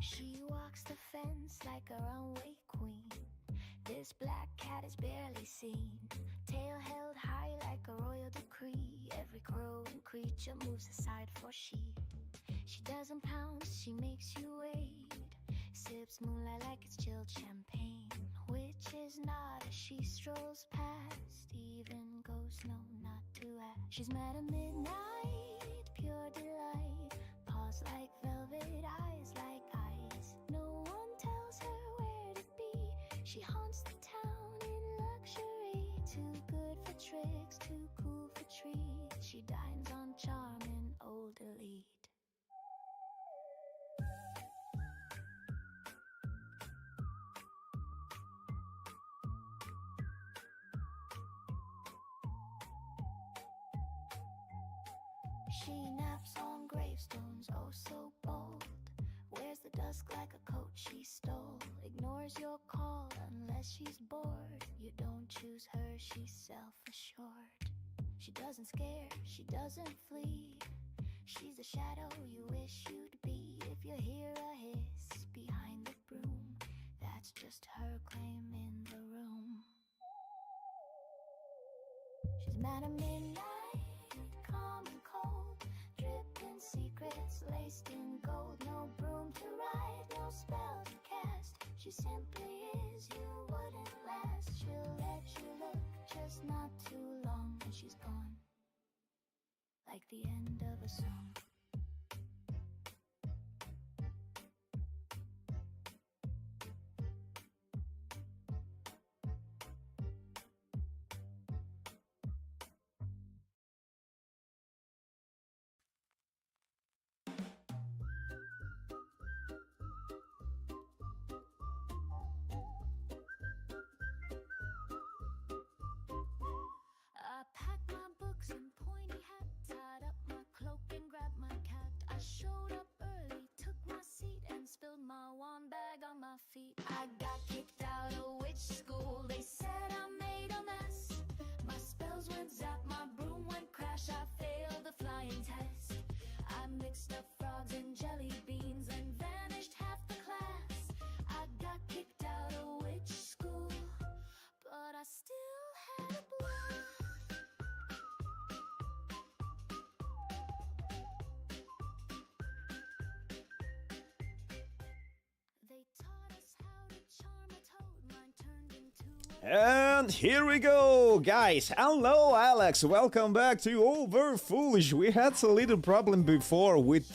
She walks the fence like a runway queen. This black cat is barely seen. Tail held high like a royal decree. Every crowing creature moves aside for she. She doesn't pounce, she makes you wait. Sips moonlight like it's chilled champagne. Which is not as she strolls past. Even ghosts know not to ask. She's mad at midnight, pure delight. Paws like velvet, eyes like ice. No one tells her where to be. She haunts the town in luxury. Too good for tricks, too cool for treats. She dines on charm and old elite. She naps on gravestones, oh so bold. Wears the dusk like a coat she stole. Ignores your call unless she's bored. You don't choose her, she's self-assured. She doesn't scare, she doesn't flee. She's the shadow you wish you'd be. If you hear a hiss behind the broom, that's just her claim in the room. She's mad at midnight, calm and cold. Dripping secrets laced in gold. No broom to ride, no spell to cast. She simply is, you wouldn't last. She'll let you look, just not too long, and she's gone, like the end of a song. I packed my books and pointy hat, tied up my cloak and grabbed my cat. I showed up early, took my seat, and spilled my wand bag on my feet. I got kicked out of witch school, they said I made a mess. My spells went zap, my broom went crash, I failed the flying test. I mixed up frogs and jelly beans and vanished half the class. I got kicked out of witch school, but I still had a blast. They taught us how to charm a toad. Mine turned into a... And here we go, guys. Hello, Alex. Welcome back to Over Foolish. We had a little problem before with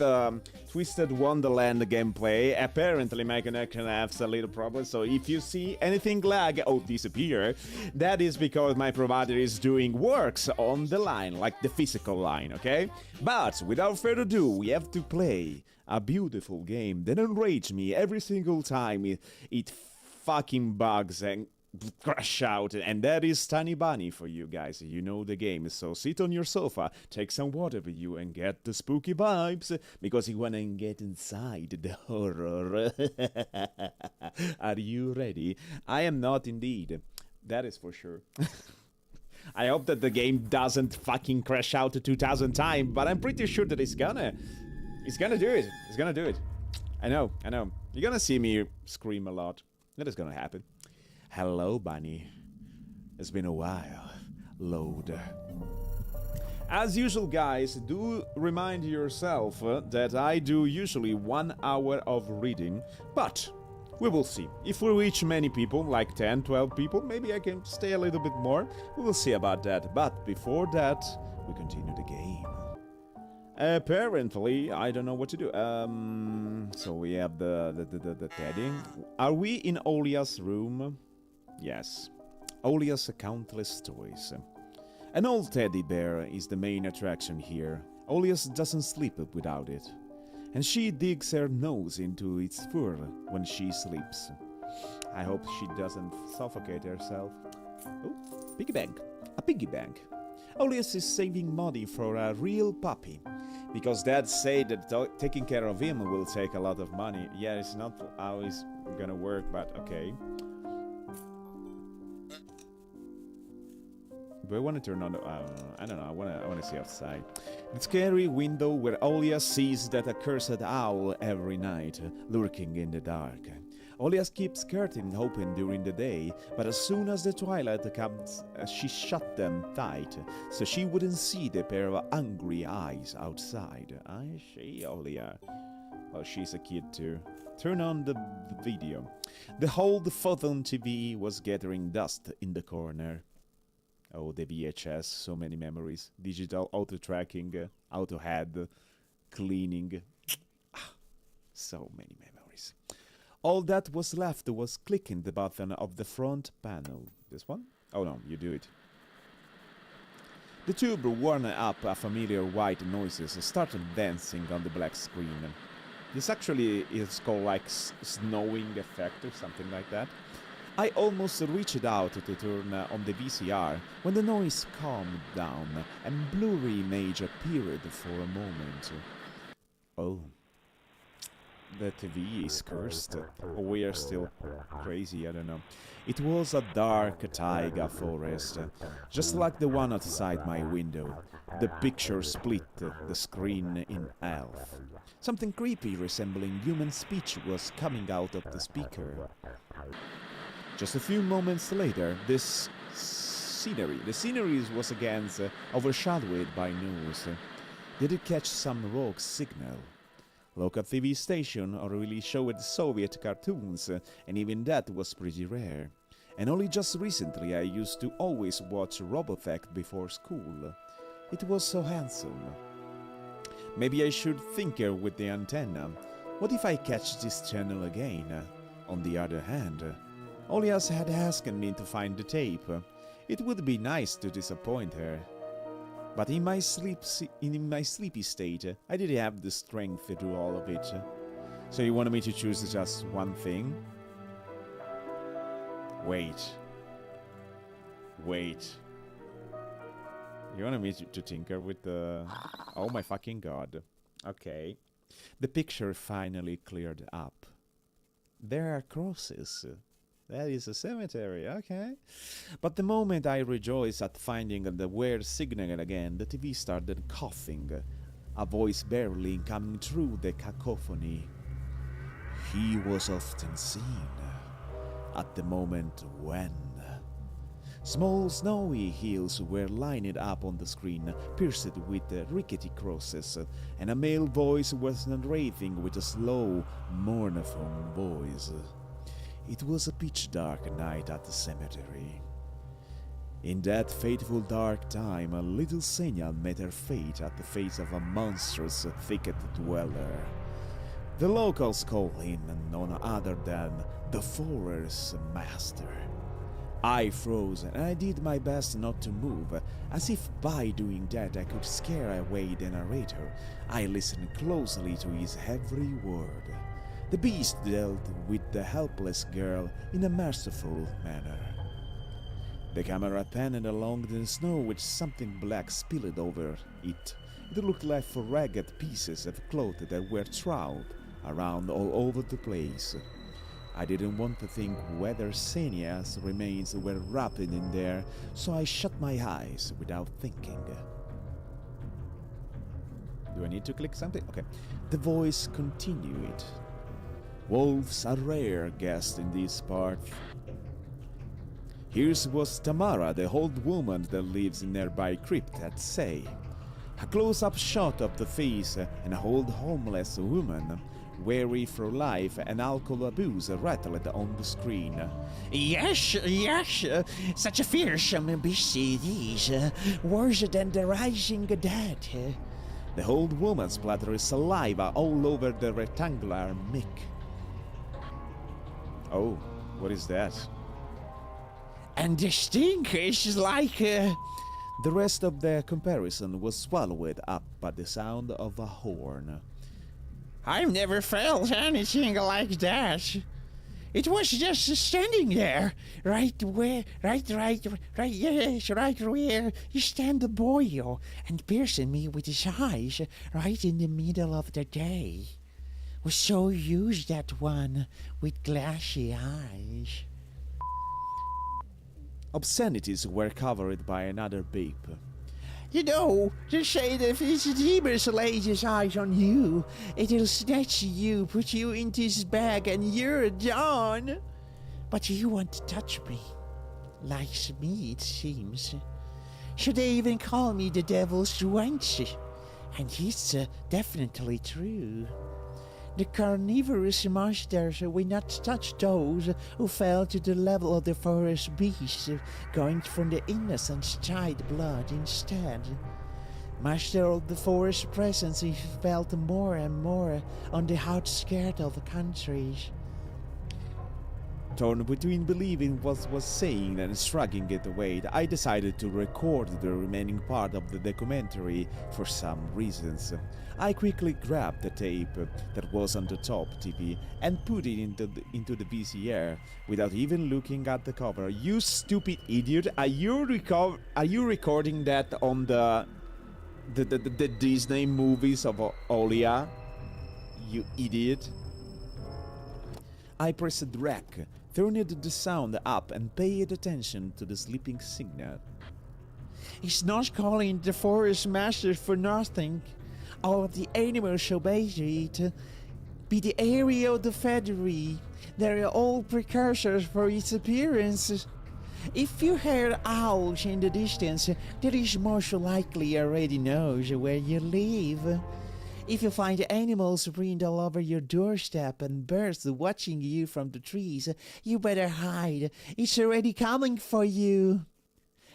Twisted Wonderland gameplay. Apparently, my connection has a little problem. So if you see anything lag or disappear, that is because my provider is doing works on the line, like the physical line, okay? But without further ado, we have to play a beautiful game that enrages me every single time it fucking bugs and crash out, and that is Tiny Bunny for you guys. You know the game, so sit on your sofa, take some water with you, and get the spooky vibes, because you wanna get inside the horror. Are you ready? I am not indeed. That is for sure. I hope that the game doesn't fucking crash out 2,000 times, but I'm pretty sure that it's gonna do it. It's gonna do it. I know. You're gonna see me scream a lot. That is gonna happen. Hello, Bunny. It's been a while. Load. As usual, guys, do remind yourself that I do usually 1 hour of reading, but we will see. If we reach many people, like 10, 12 people, maybe I can stay a little bit more. We will see about that. But before that, we continue the game. Apparently, I don't know what to do. So we have the teddy. Are we in Olia's room? Yes. Olia's countless toys. An old teddy bear is the main attraction here. Olias doesn't sleep without it, and she digs her nose into its fur when she sleeps. I hope she doesn't suffocate herself. Oh, piggy bank. A piggy bank. Olias is saving money for a real puppy, because Dad said that taking care of him will take a lot of money. Yeah, it's not always gonna work, but okay. Do I want to turn on the... I don't know, I want to see outside. The scary window where Olia sees that accursed owl every night, lurking in the dark. Olia keeps curtains open during the day, but as soon as the twilight comes, she shut them tight, so she wouldn't see the pair of angry eyes outside. I see, Olia. Well, she's a kid too. Turn on the video. The old photon TV was gathering dust in the corner. Oh, the VHS, so many memories. Digital auto-tracking, auto-head, cleaning. So many memories. All that was left was clicking the button of the front panel. This one? Oh no, you do it. The tube warmed up a familiar white noises started dancing on the black screen. This actually is called like snowing effect or something like that. I almost reached out to turn on the VCR when the noise calmed down and blurry image appeared for a moment. Oh. The TV is cursed. Or we are still crazy, I don't know. It was a dark taiga forest, just like the one outside my window. The picture split the screen in half. Something creepy resembling human speech was coming out of the speaker. Just a few moments later, the scenery was again overshadowed by news. Did it catch some rogue signal? Local TV station really showed Soviet cartoons, and even that was pretty rare. And only just recently I used to always watch Robotech before school. It was so handsome. Maybe I should tinker with the antenna. What if I catch this channel again? On the other hand, Olias had asked me to find the tape. It would be nice to disappoint her. But in my sleepy state, I didn't have the strength to do all of it. So you wanted me to choose just one thing? Wait. You wanted me to tinker with the... Oh my fucking god. Okay. The picture finally cleared up. There are crosses. That is a cemetery, okay. But the moment I rejoiced at finding the weird signal again, the TV started coughing, a voice barely coming through the cacophony. He was often seen at the moment when... Small snowy hills were lined up on the screen, pierced with rickety crosses, and a male voice was narrating with a slow, mournful voice. It was a pitch-dark night at the cemetery. In that fateful dark time, a little Senya met her fate at the face of a monstrous thicket dweller. The locals call him none other than the Forest Master. I froze and I did my best not to move, as if by doing that I could scare away the narrator. I listened closely to his every word. The beast dealt with the helpless girl in a merciful manner. The camera panned along the snow with something black spilled over it. It looked like ragged pieces of cloth that were thrown around all over the place. I didn't want to think whether Senya's remains were wrapped in there, so I shut my eyes without thinking. Do I need to click something? Okay. The voice continued. Wolves are rare guests in this part. Here was Tamara, the old woman that lives in nearby crypt at Say. A close-up shot of the face and an old homeless woman, weary for life and alcohol abuse, rattled on the screen. Yes, such a fearsome beast it is, worse than the rising dead. The old woman splattered saliva all over the rectangular mic. Oh, what is that? And the stink is like... The rest of the comparison was swallowed up by the sound of a horn. I've never felt anything like that. It was just standing there, right where you stand the boy, and piercing me with his eyes right in the middle of the day. Was so used, that one with glassy eyes. Obscenities were covered by another beep. You know, they say that if his demons lays his eyes on you, it'll snatch you, put you into his bag, and you're done. But you want to touch me. Likes me, it seems. Should they even call me the devil's wench? And it's definitely true. The carnivorous monsters will not touch those who fell to the level of the forest beasts, going from the innocent child blood instead. Master of the forest presence is felt more and more on the outskirts of the countries. Torn between believing what was saying and shrugging it away, I decided to record the remaining part of the documentary for some reasons. I quickly grabbed the tape that was on the top TV and put it into the VCR without even looking at the cover. You stupid idiot! Are you recording that on the Disney movies of Olia? You idiot! I pressed rec, turned the sound up and paid attention to the sleeping signal. He's not calling the forest master for nothing. All of the animals obey it. Be the area of the feathery. They're all precursors for its appearance. If you hear owls in the distance, that is most likely already knows where you live. If you find animals breathed all over your doorstep and birds watching you from the trees, you better hide. It's already coming for you.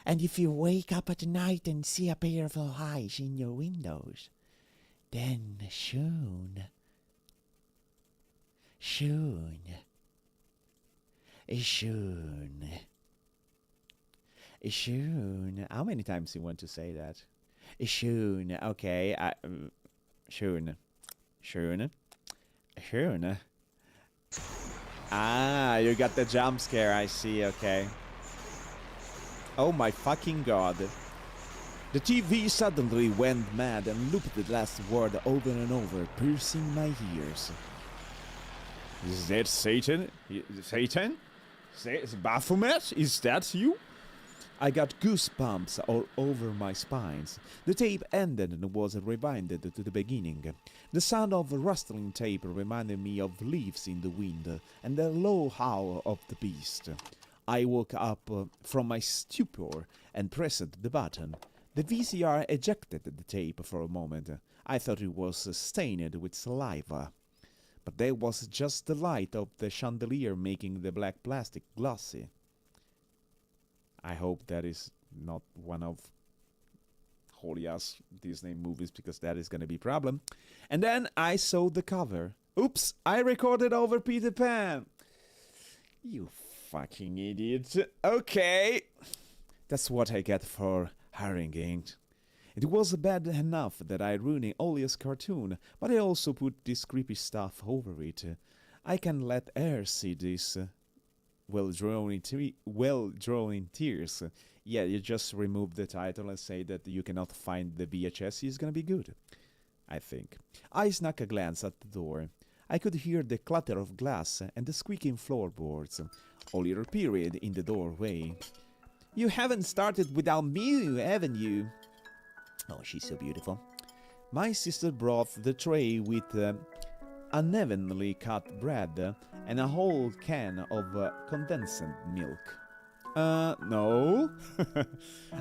And if you wake up at night and see a pair of eyes in your windows, then soon, How many times you want to say that? Soon, okay. Soon. Ah, you got the jump scare, I see, okay. Oh my fucking god. The TV suddenly went mad and looped the last word over and over, piercing my ears. Is that Satan? Satan? Baphomet? Is that you? I got goosebumps all over my spines. The tape ended and was rewinded to the beginning. The sound of rustling tape reminded me of leaves in the wind and the low howl of the beast. I woke up from my stupor and pressed the button. The VCR ejected the tape for a moment. I thought it was stained with saliva. But that was just the light of the chandelier making the black plastic glossy. I hope that is not one of Holia's Disney movies, because that is going to be a problem. And then I saw the cover. Oops, I recorded over Peter Pan. You fucking idiot. Okay. That's what I get for hurrying. It was bad enough that I ruined Olia's cartoon, but I also put this creepy stuff over it. I can let her see this well-drawn in tears. Yeah, you just remove the title and say that you cannot find the VHS. It's gonna be good, I think. I snuck a glance at the door. I could hear the clatter of glass and the squeaking floorboards. Olia appeared in the doorway. You haven't started without me, haven't you? Oh, she's so beautiful. My sister brought the tray with unevenly cut bread and a whole can of condensed milk. No.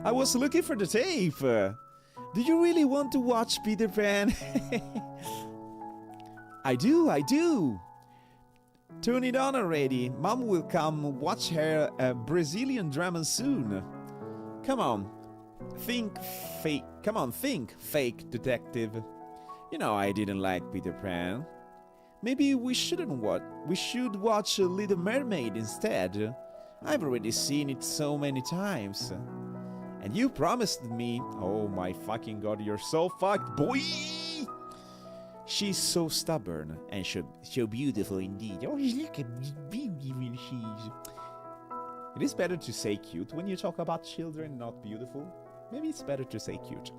I was looking for the tape. Do you really want to watch Peter Pan? I do. Turn it on already. Mom will come watch her Brazilian drama soon. Come on. Think, fake detective. You know I didn't like Peter Pan. Maybe we shouldn't watch. We should watch Little Mermaid instead. I've already seen it so many times. And you promised me. Oh my fucking god, you're so fucked, boy! She's so stubborn and so beautiful indeed. Oh, look at beautiful she is. It is better to say cute when you talk about children, not beautiful. Maybe it's better to say cute.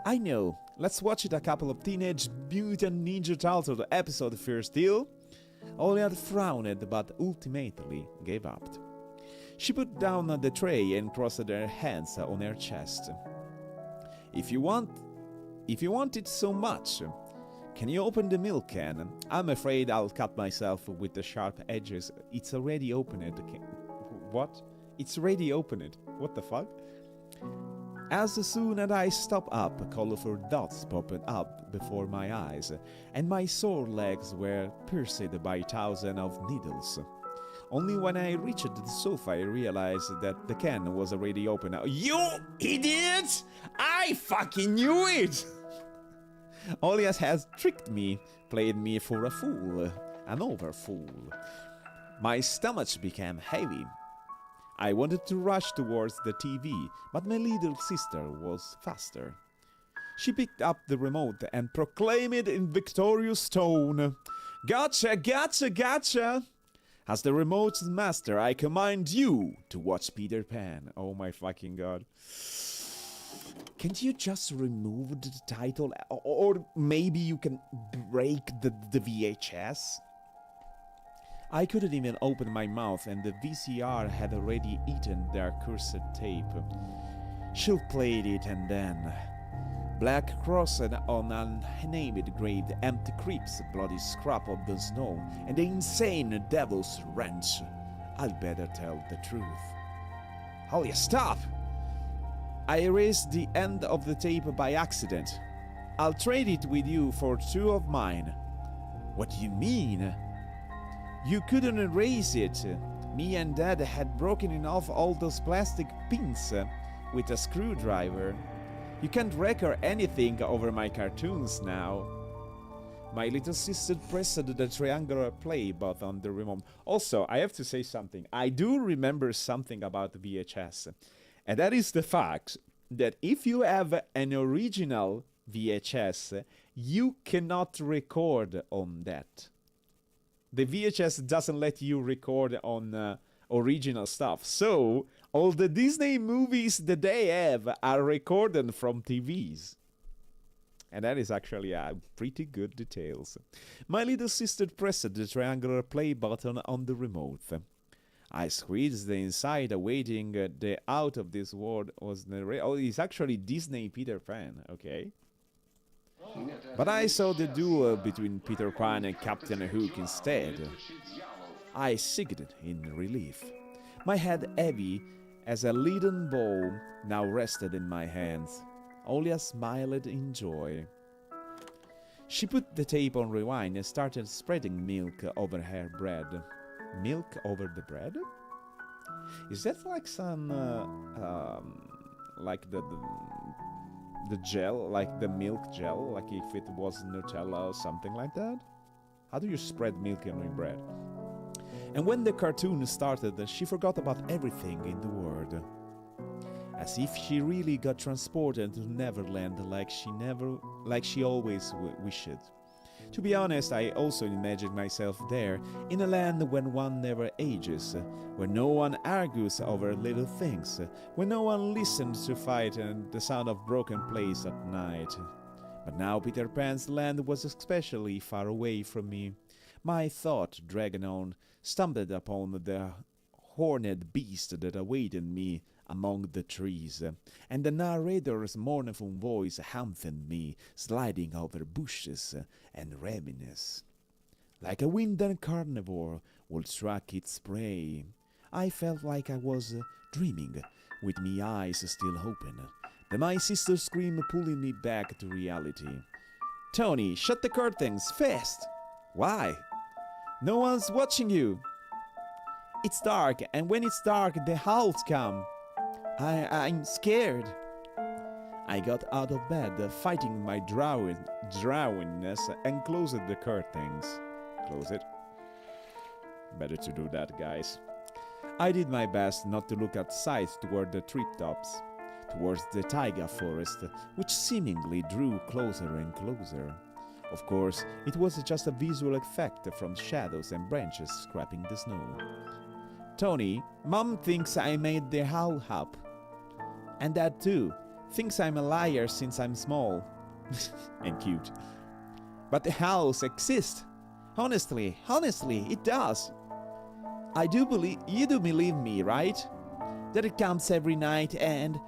I know. Let's watch it a couple of Teenage Mutant Ninja Turtles episodes first, deal? Olia frowned, but ultimately gave up. She put down the tray and crossed her hands on her chest. If you want it so much, can you open the milk can? I'm afraid I'll cut myself with the sharp edges. It's already opened. What? It's already opened. What the fuck? As soon as I stop up, colorful dots popped up before my eyes, and my sore legs were pierced by thousands of needles. Only when I reached the sofa I realized that the can was already open. You idiot! I fucking knew it! Olias has tricked me, played me for a fool, an over-fool. My stomach became heavy. I wanted to rush towards the TV, but my little sister was faster. She picked up the remote and proclaimed it in victorious tone. Gotcha, gotcha, gotcha! As the remote's master, I command you to watch Peter Pan. Oh my fucking god. Can't you just remove the title? Or maybe you can break the VHS? I couldn't even open my mouth and the VCR had already eaten their cursed tape. She'll played it and then... Black crossed on unnamed grave, the empty creeps, bloody scrap of the snow, and the insane devil's wrench. I'd better tell the truth. Holy, stop! I erased the end of the tape by accident. I'll trade it with you for 2 of mine. What do you mean? You couldn't erase it. Me and Dad had broken off all those plastic pins with a screwdriver. You can't record anything over my cartoons now. My little sister pressed the triangular play button on the remote. Also, I have to say something. I do remember something about the VHS. And that is the fact that if you have an original VHS, you cannot record on that. The VHS doesn't let you record on original stuff. So, all the Disney movies that they have are recorded from TVs. And that is actually a pretty good details. My little sister pressed the triangular play button on the remote. I squeezed the inside, awaiting the out of this world was narrated. Oh, it's actually Disney Peter Pan, okay. But I saw the duel between Peter Pan and Captain Hook instead. I sighed in relief. My head heavy as a leaden ball now rested in my hands. Olia smiled in joy. She put the tape on rewind and started spreading milk over her bread. Milk over the bread? Is that like some, like the gel, like the milk gel, like if it was Nutella or something like that? How do you spread milk on your bread? And when the cartoon started, she forgot about everything in the world. As if she really got transported to Neverland like she always wished. To be honest, I also imagined myself there, in a land when one never ages, where no one argues over little things, where no one listens to fight and the sound of broken plates at night. But now Peter Pan's land was especially far away from me. My thought, dragging on, stumbled upon the horned beast that awaited me among the trees, and the narrator's mournful voice haunted me, sliding over bushes and ravines. Like a winded carnivore would track its prey, I felt like I was dreaming, with me eyes still open. Then my sister screamed, pulling me back to reality. Tony, shut the curtains, fast! Why? No one's watching you! It's dark, and when it's dark, the owls come. I'm scared. I got out of bed, fighting my drowsiness, and closed the curtains. Close it. Better to do that, guys. I did my best not to look outside toward the treetops, towards the taiga forest, which seemingly drew closer and closer. Of course, it was just a visual effect from shadows and branches scraping the snow. Tony, Mom thinks I made the owl up. And Dad too. Thinks I'm a liar since I'm small. And cute. But the owls exist. Honestly, it does. I do believe you do believe me, right? That it comes every night and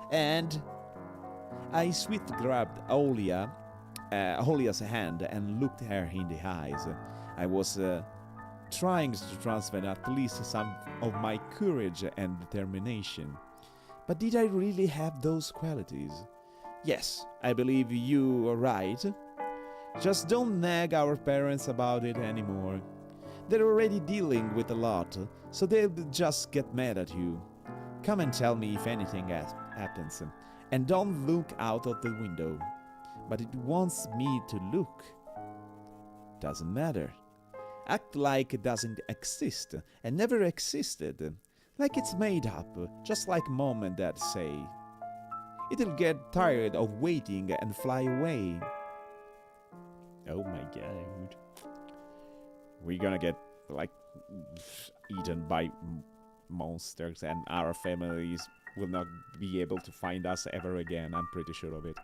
I swiftly grabbed Olia's hand and looked her in the eyes. I was trying to transfer at least some of my courage and determination. But did I really have those qualities? Yes, I believe you are right. Just don't nag our parents about it anymore. They're already dealing with a lot, so they'll just get mad at you. Come and tell me if anything happens, and don't look out of the window. But it wants me to look. Doesn't matter. Act like it doesn't exist and never existed. Like it's made up, just like mom and dad say. It'll get tired of waiting and fly away. Oh my god. We're gonna get, like, eaten by monsters and our families will not be able to find us ever again, I'm pretty sure of it.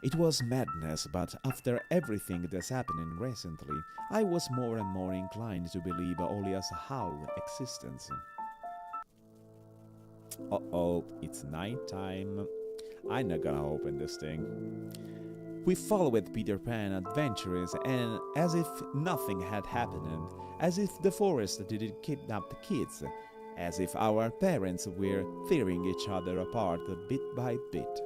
It was madness, but after everything that's happening recently, I was more and more inclined to believe Olia's whole existence. Uh-oh, it's nighttime. I'm not gonna open this thing. We followed Peter Pan adventures, and as if nothing had happened, as if the forest didn't kidnap the kids, as if our parents were tearing each other apart bit by bit.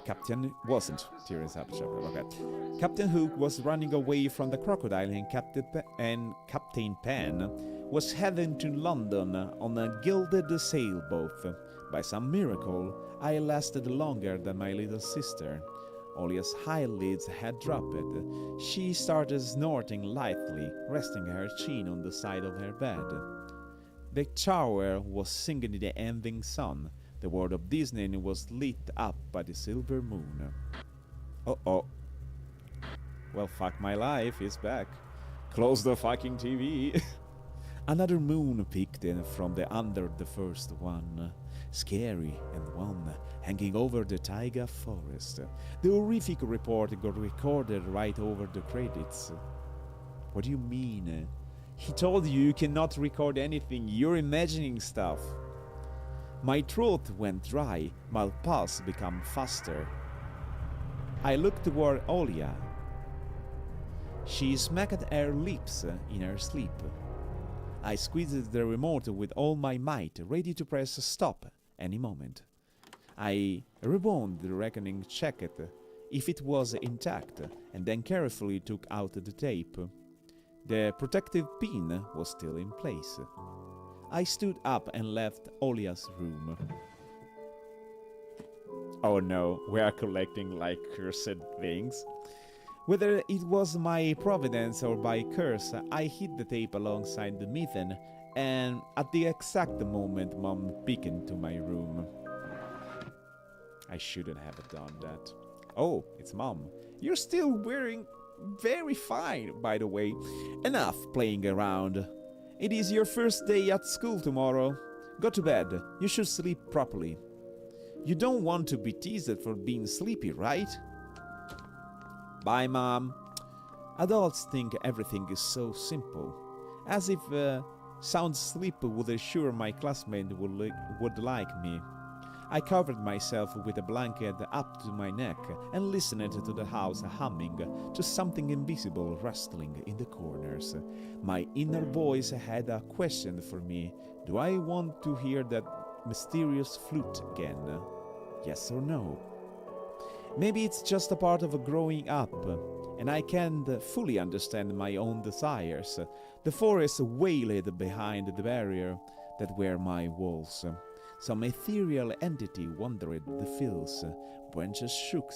Captain wasn't tearing up each other, okay. Captain Hook was running away from the crocodile, and Captain Pan was heading to London on a gilded sailboat. By some miracle, I lasted longer than my little sister. Olia's eyelids had dropped. She started snorting lightly, resting her chin on the side of her bed. The tower was singing in the ending sun. The world of Disney was lit up by the silver moon. Uh-oh. Well, fuck my life, it's back. Close the fucking TV. Another moon peeked in from under the first one. Scary and one, hanging over the taiga forest. The horrific report got recorded right over the credits. What do you mean? He told you cannot record anything, you're imagining stuff. My throat went dry, my pulse became faster. I looked toward Olia. She smacked her lips in her sleep. I squeezed the remote with all my might, ready to press stop any moment. I rewound the reckoning, checked if it was intact, and then carefully took out the tape. The protective pin was still in place. I stood up and left Olia's room. Oh no, we are collecting like cursed things. Whether it was my providence or by curse, I hid the tape alongside the mitten, and at the exact moment Mom peeked into my room. I shouldn't have done that. Oh, it's Mom. You're still wearing very fine, by the way. Enough playing around. It is your first day at school tomorrow. Go to bed. You should sleep properly. You don't want to be teased for being sleepy, right? Bye, Mom. Adults think everything is so simple. As if sound sleep would assure my classmate would like me. I covered myself with a blanket up to my neck and listened to the house humming, to something invisible rustling in the corners. My inner voice had a question for me. Do I want to hear that mysterious flute again? Yes or no? Maybe it's just a part of growing up, and I can't fully understand my own desires. The forest wailed behind the barrier that were my walls. Some ethereal entity wandered the fields. Branches shook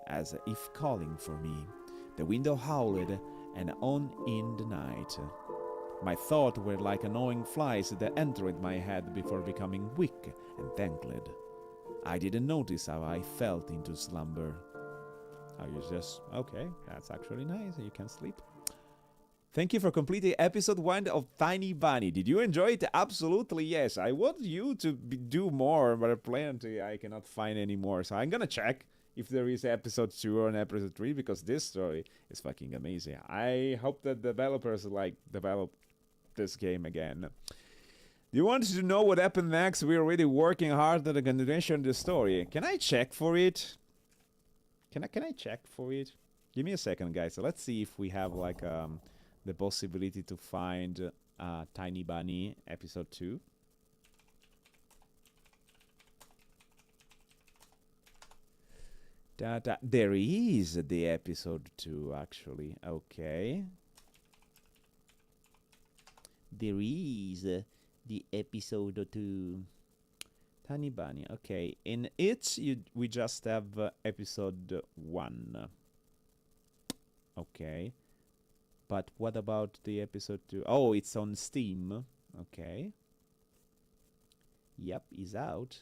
as if calling for me. The window howled, and on in the night. My thoughts were like annoying flies that entered my head before becoming weak and tangled. I didn't notice how I fell into slumber. Oh, you just... okay, that's actually nice. You can sleep. Thank you for completing episode 1 of Tiny Bunny. Did you enjoy it? Absolutely, yes. I want you to do more, but apparently I cannot find any more. So I'm gonna check if there is episode 2 or an episode 3, because this story is fucking amazing. I hope that developers develop this game again. You wanted to know what happened next? We're really working hard on the continuation of the story. Can I check for it? Can I check for it? Give me a second, guys. So let's see if we have like the possibility to find Tiny Bunny episode 2. There is the episode 2 actually. Okay. There is the episode 2. Tiny Bunny. Okay. In it we just have episode 1. Okay. But what about the episode 2? Oh, it's on Steam. Okay. Yep, is out.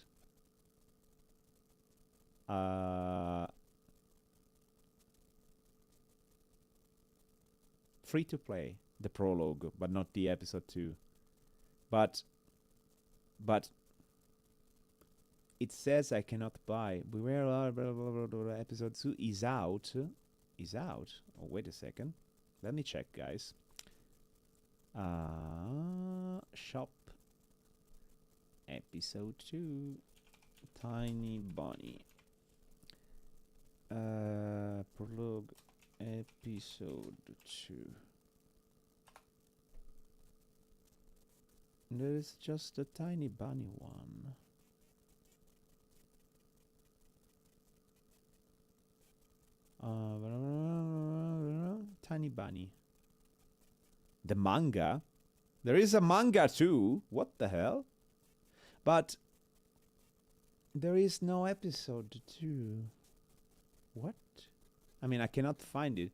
Free to play, the prologue, but not the episode 2. But it says I cannot buy. Beware, blah, blah, blah, blah, episode 2 is out. Is out. Oh, wait a second. Let me check, guys. Shop. Episode 2. Tiny Bunny. Prologue. Episode 2. There is just a Tiny Bunny one. Tiny Bunny. The manga? There is a manga too? What the hell? But there is no episode 2. What? I mean, I cannot find it.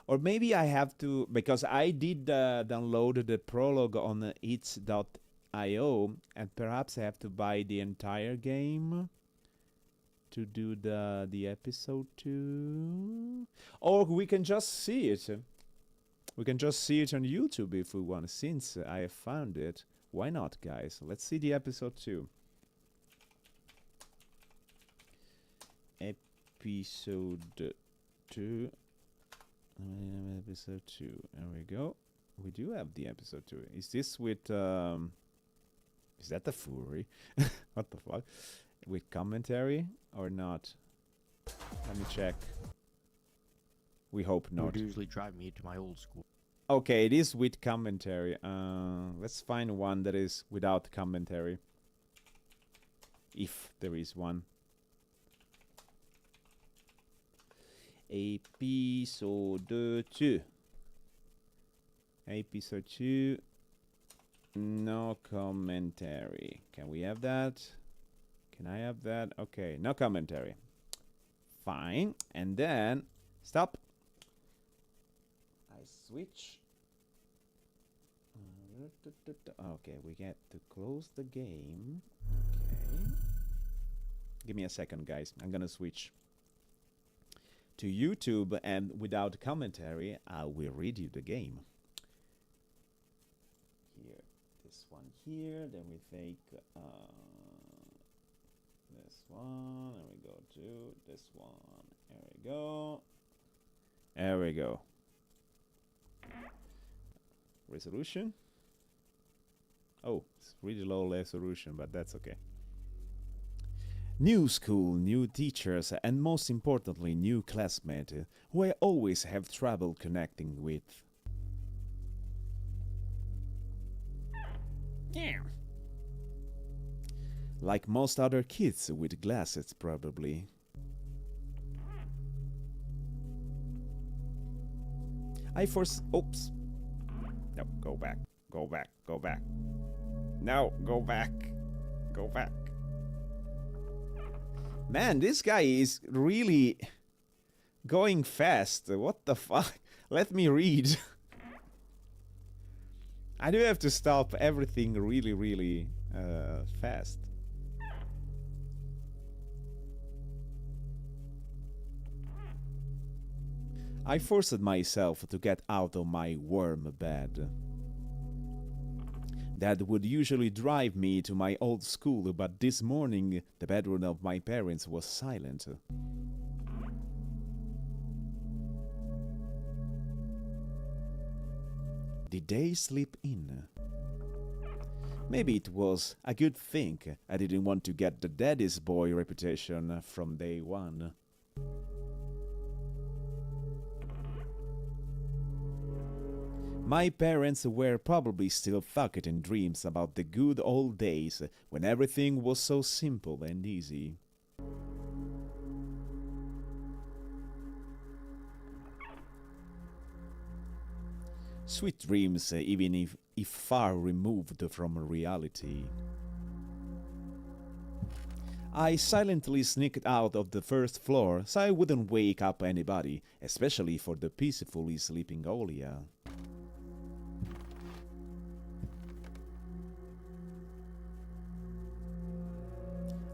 Or maybe I have to, because I did download the prologue on its.io, and perhaps I have to buy the entire game to do the episode 2. Or we can just see it. We can just see it on YouTube if we want, since I have found it. Why not, guys? Let's see the episode 2. Episode 2. Episode 2. There we go. We do have the episode 2. Is this with is that the Fury? What the fuck? With commentary or not? Let me check. We hope not. Would usually drive me to my old school. Okay, it is with commentary. Let's find one that is without commentary. If there is one. Episode 2. Episode 2. No commentary. Can we have that? Can I have that? Okay, no commentary. Fine. And then, stop. I switch. Okay, we get to close the game. Okay. Give me a second, guys. I'm gonna switch to YouTube, and without commentary, I will read you the game. Here, this one here, then we take this one, and we go to this one. There we go. There we go. Resolution? Oh, it's really low resolution, but that's okay. New school, new teachers, and most importantly, new classmates who I always have trouble connecting with. Yeah. Like most other kids with glasses, probably. Oops. No, go back. Go back. Go back. No, go back. Go back. Man, this guy is really going fast. What the fuck? Let me read. I do have to stop everything really, really fast. I forced myself to get out of my warm bed. That would usually drive me to my old school, but this morning the bedroom of my parents was silent. Did they sleep in? Maybe it was a good thing I didn't want to get the daddy's boy reputation from day one. My parents were probably still fucked in dreams about the good old days when everything was so simple and easy. Sweet dreams, even if far removed from reality. I silently sneaked out of the first floor so I wouldn't wake up anybody, especially for the peacefully sleeping Olia.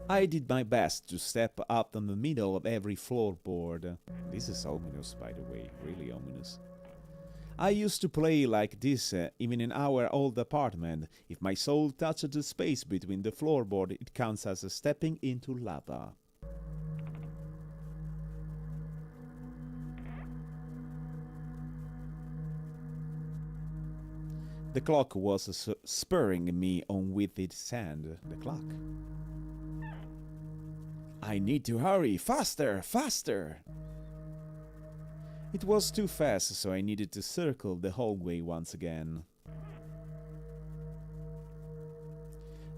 I did my best to step up in the middle of every floorboard. This is ominous, by the way, really ominous. I used to play like this even in our old apartment. If my soul touched the space between the floorboard, it counts as stepping into lava. The clock was spurring me on with its hand. The clock. I need to hurry! Faster! Faster! It was too fast, so I needed to circle the hallway once again.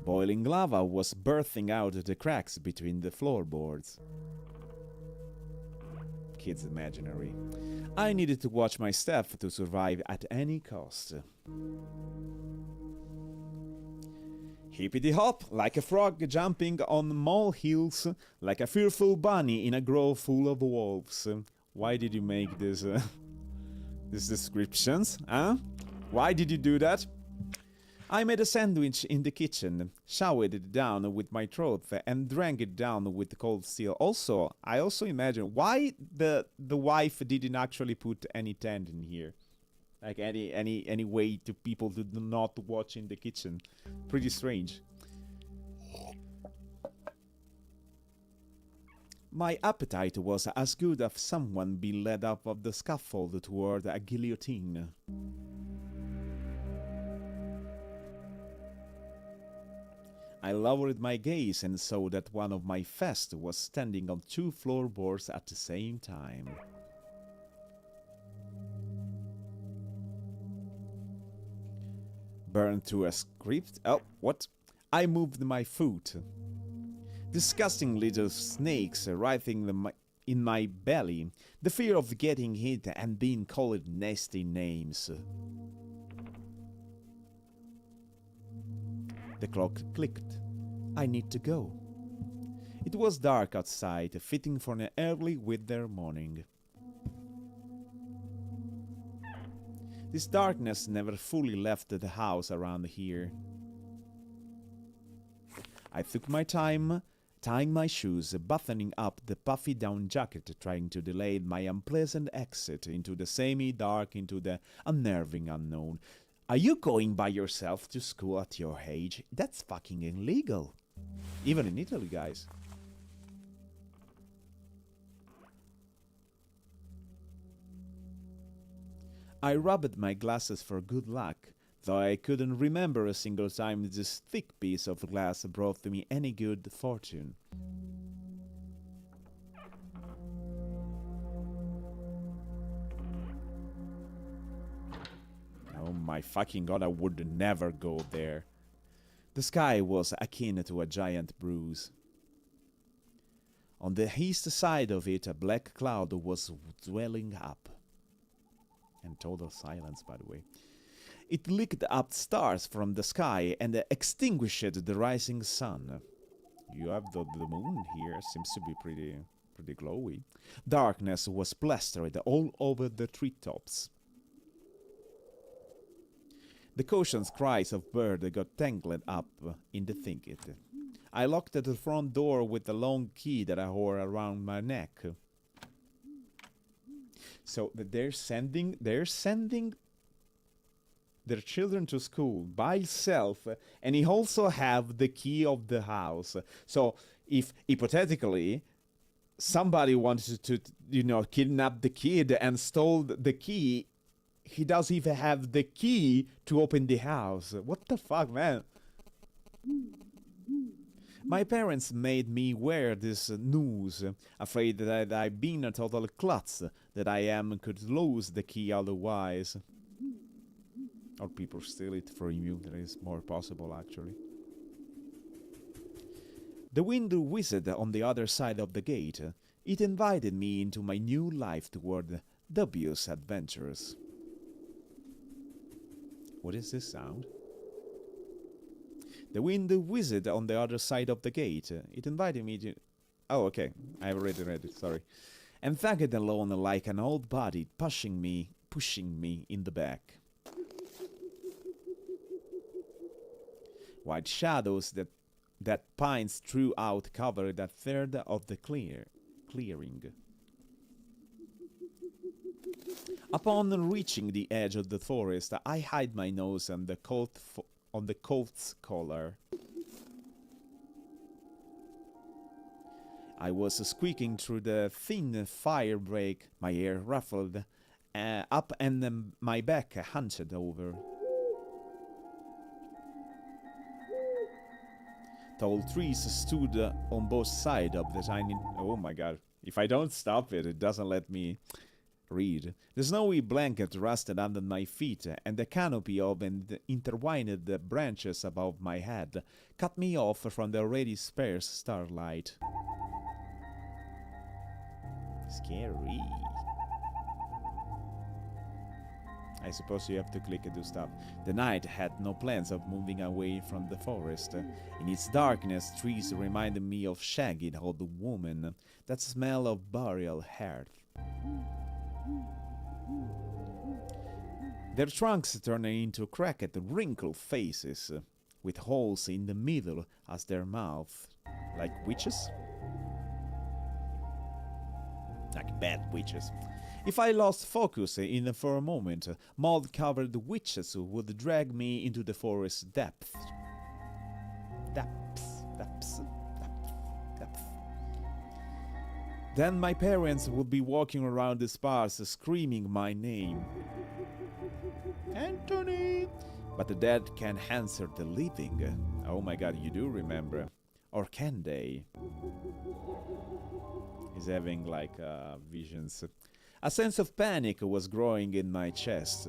Boiling lava was bursting out the cracks between the floorboards. Kids imaginary. I needed to watch my step to survive at any cost. Hippity hop, like a frog jumping on molehills, like a fearful bunny in a grove full of wolves. Why did you make this, these descriptions, huh? Why did you do that? I made a sandwich in the kitchen, showered it down with my throat, and drank it down with cold steel. I also imagine why the wife didn't actually put any tent in here. Like any way to people to not watch in the kitchen. Pretty strange. My appetite was as good as someone being led up of the scaffold toward a guillotine. I lowered my gaze and saw that one of my fests was standing on 2 floorboards at the same time. Burned to a script? Oh, what? I moved my foot. Disgusting little snakes writhing in my belly. The fear of getting hit and being called nasty names. The clock clicked. I need to go. It was dark outside, fitting for an early winter morning. This darkness never fully left the house around here. I took my time, tying my shoes, buttoning up the puffy down jacket, trying to delay my unpleasant exit into the semi-dark, into the unnerving unknown. Are you going by yourself to school at your age? That's fucking illegal. Even in Italy, guys. I rubbed my glasses for good luck, though I couldn't remember a single time this thick piece of glass brought me any good fortune. Oh my fucking god, I would never go there. The sky was akin to a giant bruise. On the east side of it, a black cloud was swelling up. And total silence, by the way. It licked up stars from the sky and extinguished the rising sun. You have the moon here, seems to be pretty glowy. Darkness was plastered all over the treetops. The cautious cries of birds got tangled up in the thicket. I locked the front door with the long key that I wore around my neck. So they're sending their children to school by itself, and he also have the key of the house. So if hypothetically somebody wanted to, kidnap the kid and stole the key, he doesn't even have the key to open the house. What the fuck, man? My parents made me wear this noose, afraid that I've been a total klutz, that I am could lose the key otherwise. Or people steal it from you, that is more possible actually. The wind whistled on the other side of the gate. It invited me into my new life toward dubious adventures. What is this sound? The wind whistled on the other side of the gate. It invited me to... Oh, okay. I already read it, sorry. And thugged along like an old body, pushing me in the back. White shadows that pines threw out covered a third of the clearing. Upon reaching the edge of the forest, I hid my nose on the coat's collar. I was squeaking through the thin fire break, my hair ruffled up and my back hunched over. Tall trees stood on both sides of the tiny... Oh my god. If I don't stop it, it doesn't let me read. The snowy blanket rested under my feet, and the canopy of intertwined branches above my head cut me off from the already sparse starlight. Scary. I suppose you have to click and do stuff. The night had no plans of moving away from the forest. In its darkness, trees reminded me of shaggy old women, that smell of burial hearth. Their trunks turned into cracked, wrinkled faces, with holes in the middle as their mouths, like witches? Like bad witches. If I lost focus in for a moment, mold-covered witches would drag me into the forest's depths. Depths. Then my parents would be walking around the spars screaming my name. Anthony! But the dead can answer the living. Oh my god, you do remember. Or can they? He's having like visions. A sense of panic was growing in my chest.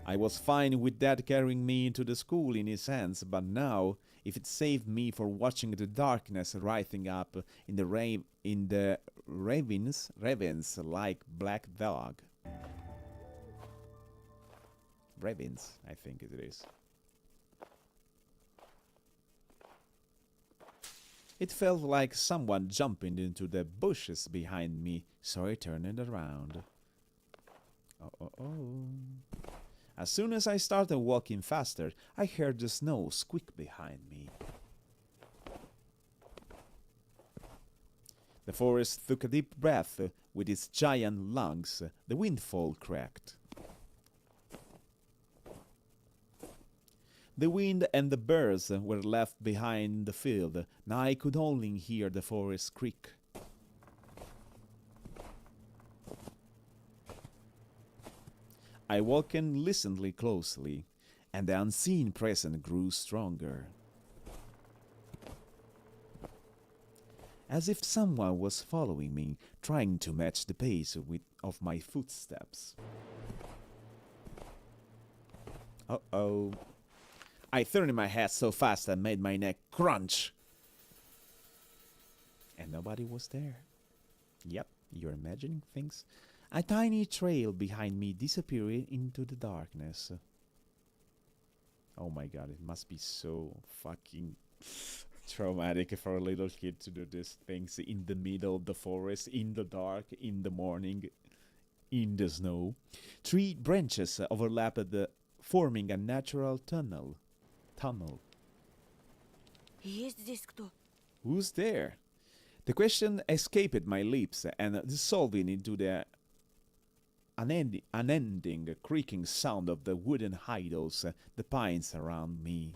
I was fine with Dad carrying me into the school in his hands, but now, if it saved me for watching the darkness rising up in the ravens like black dog. Ravens, I think it is. It felt like someone jumping into the bushes behind me, so I turned around. Oh. As soon as I started walking faster, I heard the snow squeak behind me. The forest took a deep breath with its giant lungs. The windfall cracked. The wind and the birds were left behind in the field. Now I could only hear the forest creak. I walked and listened closely, and the unseen presence grew stronger. As if someone was following me, trying to match the pace of my footsteps. Uh-oh. I turned my head so fast I made my neck crunch. And nobody was there. Yep, you're imagining things. A tiny trail behind me disappeared into the darkness. Oh my god, it must be so fucking traumatic for a little kid to do these things in the middle of the forest, in the dark, in the morning, in the snow. 3 branches overlapped, forming a natural tunnel. Who's there? The question escaped my lips and dissolving into the unending creaking sound of the wooden idols, the pines around me.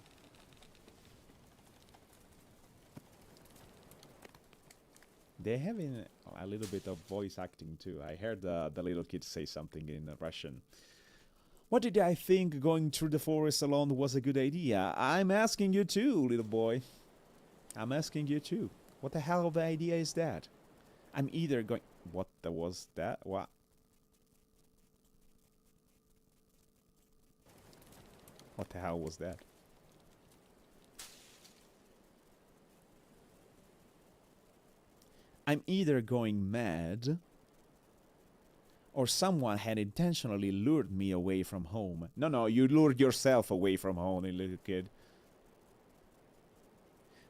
They're having a little bit of voice acting too. I heard the little kid say something in Russian. What did I think going through the forest alone was a good idea? I'm asking you too, little boy. I'm asking you too. What the hell of an idea is that? I'm either going... What was that? What? What the hell was that? I'm either going mad, or someone had intentionally lured me away from home. No, you lured yourself away from home, little kid.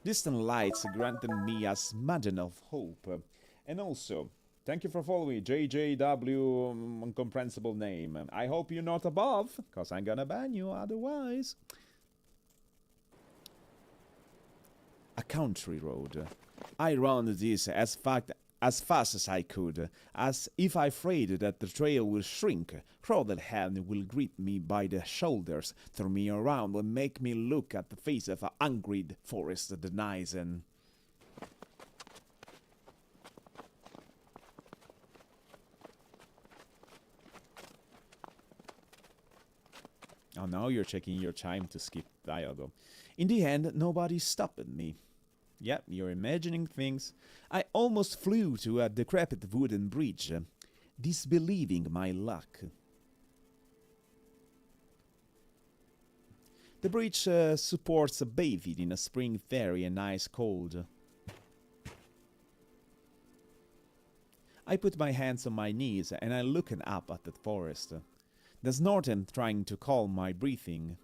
Distant lights granted me a smudging of hope. And also, thank you for following JJW, incomprehensible name. I hope you're not above, cause I'm gonna ban you otherwise. A country road. I ran this as fast as I could, as if I afraid that the trail will shrink. Crowded hand will grip me by the shoulders, throw me around, and make me look at the face of an hungry forest denizen. Oh, now you're checking your time to skip dialogue. In the end, nobody stopped me. Yep, you're imagining things. I almost flew to a decrepit wooden bridge, disbelieving my luck. The bridge supports a bathed in a spring very and ice cold. I put my hands on my knees and I looked up at the forest. There's Norton trying to calm my breathing.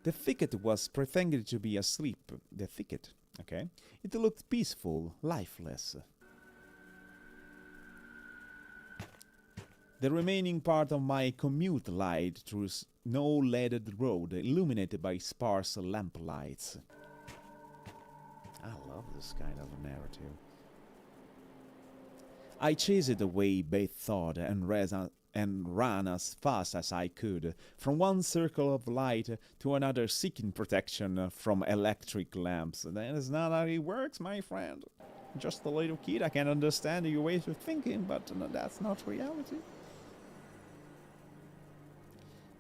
The thicket was pretending to be asleep. The thicket, okay? It looked peaceful, lifeless. The remaining part of my commute lied through snow-leaded road, illuminated by sparse lamplights. I love this kind of narrative. I chased away bad thought and ran as fast as I could, from one circle of light to another, seeking protection from electric lamps. That is not how it works, my friend. Just a little kid, I can understand your way of thinking, but that's not reality.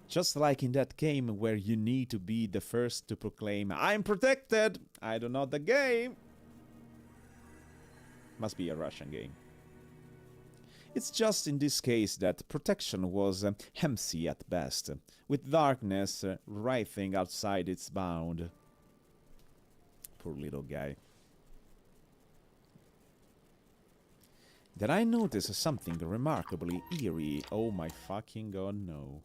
Just like in that game where you need to be the first to proclaim, "I'm protected! I do not the game!" Must be a Russian game. It's just in this case that protection was empty at best, with darkness writhing outside its bound. Poor little guy. Did I notice something remarkably eerie? Oh my fucking god, no.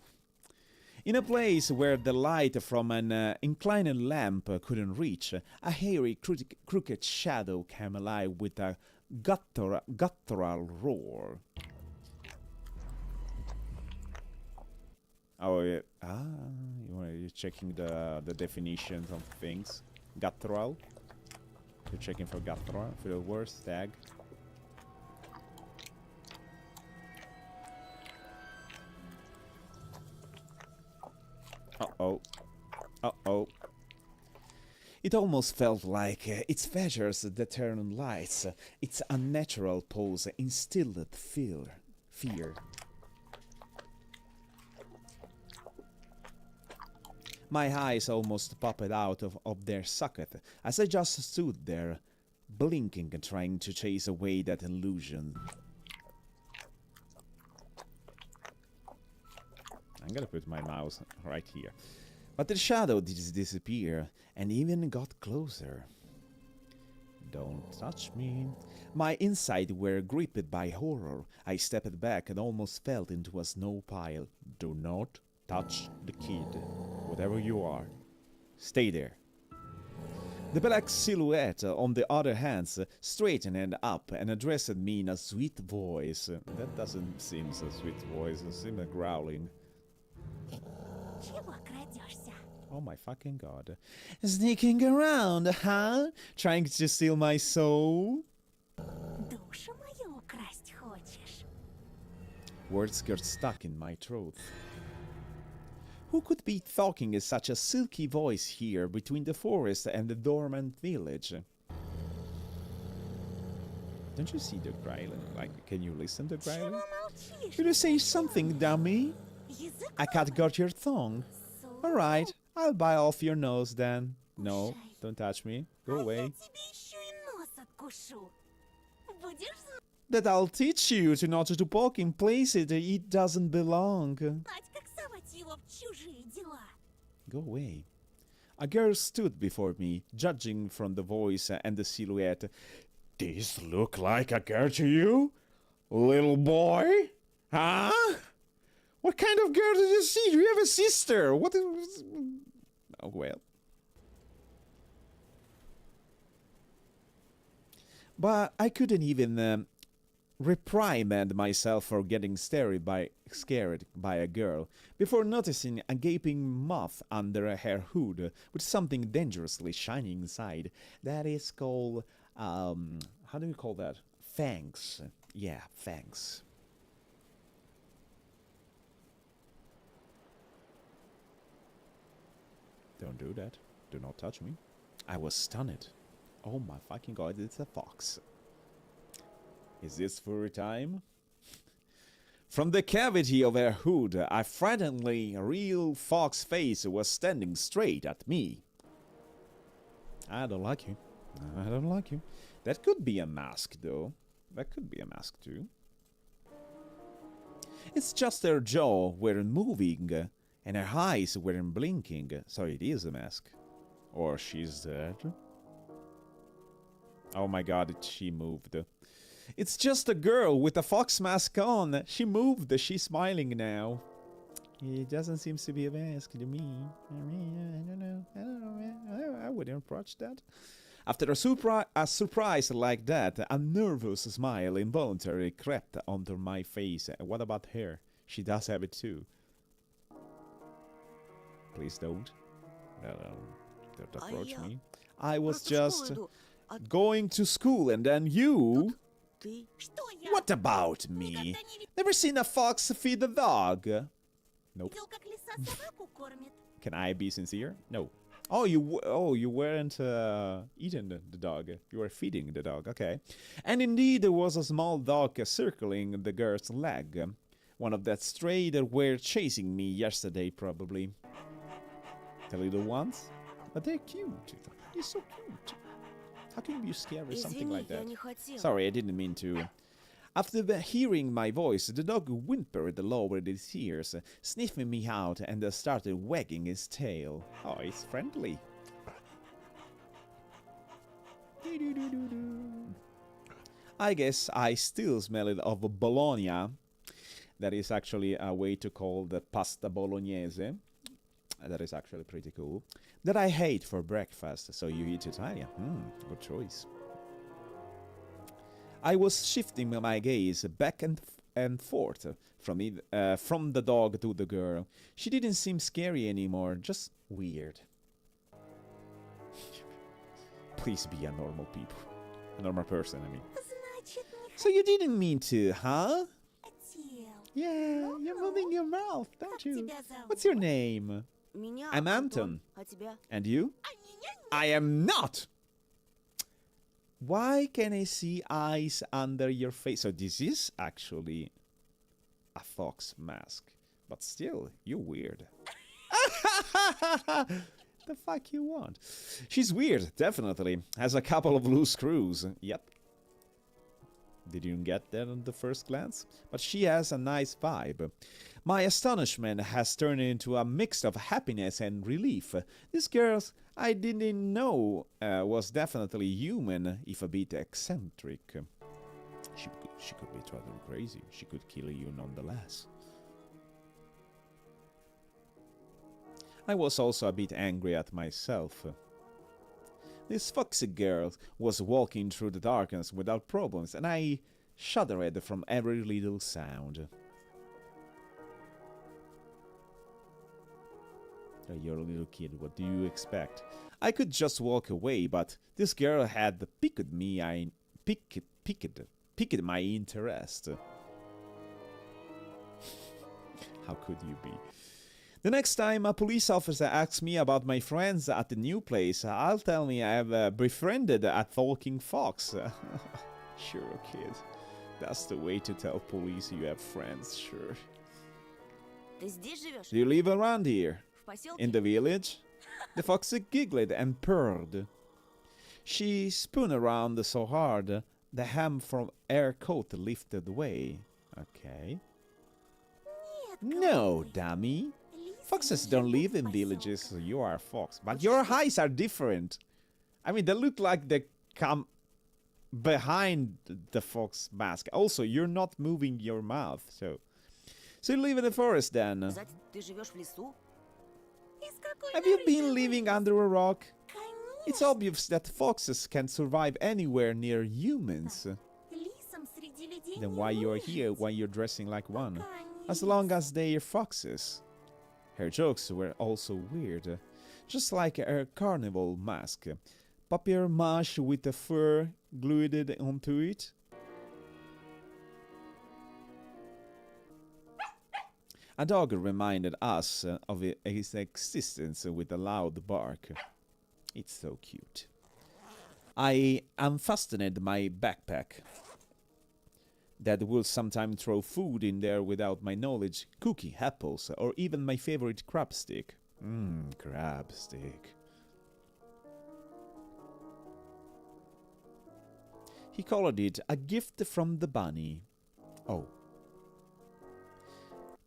In a place where the light from an inclining lamp couldn't reach, a hairy, crooked shadow came alive with a guttural roar. Oh, yeah. You're checking the definitions of things. Guttural. You're checking for guttural, for the worst tag. Uh-oh. Uh-oh. It almost felt like its features that turn lights, its unnatural pose instilled fear. My eyes almost popped out of their socket as I just stood there, blinking and trying to chase away that illusion. I'm gonna put my mouse right here. But the shadow did disappear, and even got closer. Don't touch me. My insides were gripped by horror. I stepped back and almost fell into a snow pile. Do not touch the kid, whatever you are. Stay there. The black silhouette, on the other hand, straightened up and addressed me in a sweet voice. That doesn't seem a sweet voice, it seems like growling. Oh my fucking god. Sneaking around, huh? Trying to steal my soul? Words got stuck in my throat. Who could be talking in such a silky voice here between the forest and the dormant village? Don't you see the Grylan? Like, can you listen to Grylan? Чего молчишь? Will you say something, dummy? Язык I can't got your tongue. слушай. Alright, I'll bite off your nose then. No, don't touch me. Go А я away. тебе еще и нос откушу. Будешь That I'll teach you to not to poke in places that it doesn't belong. знать, как совать его в чужие дела. Go away. A girl stood before me, judging from the voice and the silhouette. This look like a girl to you? Little boy? Huh? What kind of girl did you see? Do you have a sister? What is... Oh, well. But I couldn't even reprimand myself for getting scared by a girl before noticing a gaping moth under her hood with something dangerously shining inside. That is called, how do you call that? Fangs. Yeah, fangs. Don't do that. Do not touch me. I was stunned. Oh my fucking god, it's a fox. Is this furry time? From the cavity of her hood, a frighteningly real fox face was standing straight at me. I don't like you. I don't like you. That could be a mask, though. That could be a mask, too. It's just her jaw weren't moving, and her eyes weren't blinking, so it is a mask. Or she's dead. Oh my god, she moved. It's just a girl with a fox mask on. She moved. She's smiling now. It doesn't seem to be a mask to me. I don't know. I wouldn't approach that. After a surprise like that, a nervous smile involuntarily crept onto my face. What about her? She does have it too. Please don't. Don't approach me. I was just going to school and then you... Ты? Что я? What about me? Никогда не видел, Never seen a fox feed a dog? Nope. как лиса собаку кормит. Can I be sincere? No. Oh, you weren't eating the dog. You were feeding the dog. Okay. And indeed, there was a small dog circling the girl's leg. One of that stray that were chasing me yesterday, probably. The little ones? But they're cute. They're so cute. How can you be scared with something Извини, like я that? не хотела. Sorry, I didn't mean to. After hearing my voice, the dog whimpered lowered its ears, sniffing me out, and started wagging his tail. Oh, it's friendly. I guess I still smell it of Bologna. That is actually a way to call the pasta bolognese. That is actually pretty cool. That I hate for breakfast, so you eat Italian. Good choice. I was shifting my gaze back and forth from the dog to the girl. She didn't seem scary anymore, just weird. Please be a normal person, I mean. Значит, не So you didn't mean to, huh? хотел. Yeah, you're moving your mouth, don't Как you? тебя зовут? What's your name? Меня I'm Anton. А тебя? And you? А меня нет. I am not! Why can I see eyes under your face? So this is actually a fox mask. But still, you're weird. The fuck you want? She's weird, definitely. Has a couple of loose screws. Yep. Did you get that on the first glance? But she has a nice vibe. My astonishment has turned into a mix of happiness and relief. This girl I didn't know was definitely human, if a bit eccentric. She could be totally crazy. She could kill you nonetheless. I was also a bit angry at myself. This foxy girl was walking through the darkness without problems, and I shuddered from every little sound. You're a little kid, what do you expect? I could just walk away, but this girl had piqued my interest. How could you be? The next time a police officer asks me about my friends at the new place, I'll tell me I have befriended a talking fox. Sure, kid. That's the way to tell police you have friends, sure. Ты здесь живешь? Do you live around here? В поселке? In the village? The fox giggled and purred. She spun around so hard, the hem from her coat lifted away. Okay. No, dummy. Foxes don't live in villages, so you are a fox. But your eyes are different. I mean, they look like they come behind the fox mask. Also, you're not moving your mouth, so... So you live in the forest then. Сказать, ты живешь в лесу? Из какой Have you норы been ты living вылез? under a rock? Конечно. It's obvious that foxes can survive anywhere near humans. Лисам среди людей Then не why you're here, выжить. why you're dressing like one? Пока они As long as they're foxes. Her jokes were also weird, just like her carnival mask. Papier mâche with the fur glued onto it. A dog reminded us of his existence with a loud bark. It's so cute. I unfastened my backpack. That will sometime throw food in there without my knowledge, cookie, apples, or even my favorite crab stick. Crab stick. He called it a gift from the bunny. Oh.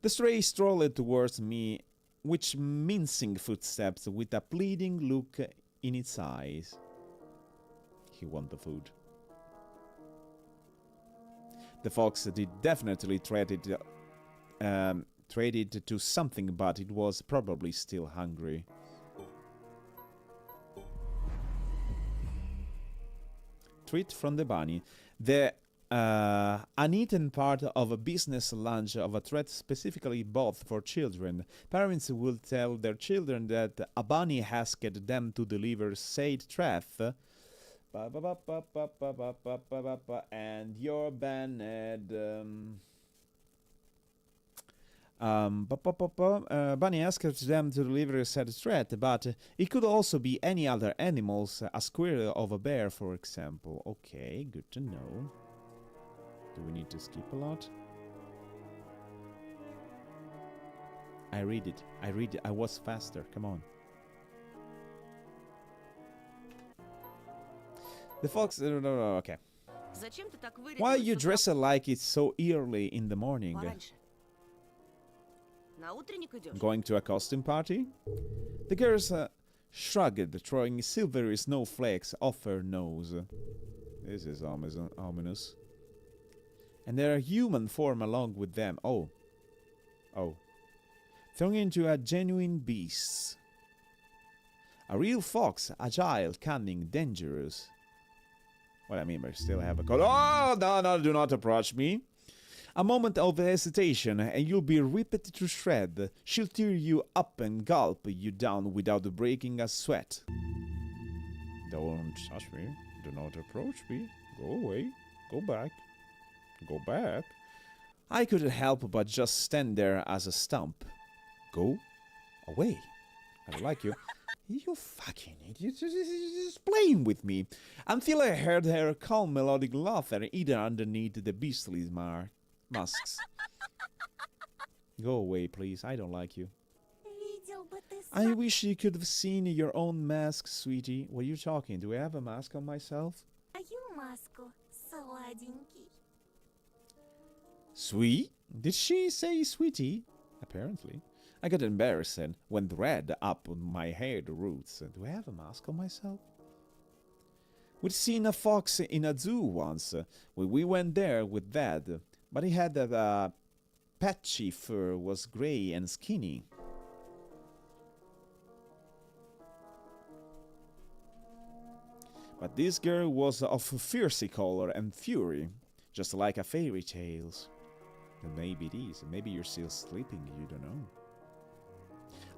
The stray strolled towards me, with mincing footsteps with a pleading look in its eyes. He want the food. The fox did definitely trade it to something, but it was probably still hungry. Treat from the bunny. The uneaten part of a business lunch of a treat specifically bought for children. Parents will tell their children that a bunny asked them to deliver said treat. And you're banned. Bunny asked them to deliver said threat, but it could also be any other animals, a squirrel or a bear, for example. Okay, good to know. Do we need to skip a lot? I read it. I was faster. Come on. The fox... No, okay. Зачем ты так вырядилась Why you с утра dress like it's so early in the morning? пораньше? На утренник идешь? Going to a costume party? The girls shrugged, throwing silvery snowflakes off her nose. This is ominous. And their human form along with them. Oh. Thrown into a genuine beast. A real fox, agile, cunning, dangerous. What I mean by still have a call. Oh, no, do not approach me. A moment of hesitation, and you'll be ripped to shreds. She'll tear you up and gulp you down without breaking a sweat. Don't touch me. Do not approach me. Go away. Go back. Go back. I couldn't help but just stand there as a stump. Go away. I don't like you. You fucking idiot. Just playing with me. Until I heard her calm melodic laughter hidden underneath the beastly masks. Go away, please. I don't like you. Видел бы ты I wish you could have seen your own mask, sweetie. What are you talking? Do I have a mask on myself? свою маску, сладенький. Sweet? Did she say sweetie? Apparently. I got embarrassed and went red up on my hair roots. Do I have a mask on myself? We'd seen a fox in a zoo once. We went there with Dad, but he had a patchy fur, was grey and skinny. But this girl was of fierce color and fury, just like a fairy tales. And maybe it is. Maybe you're still sleeping, you don't know.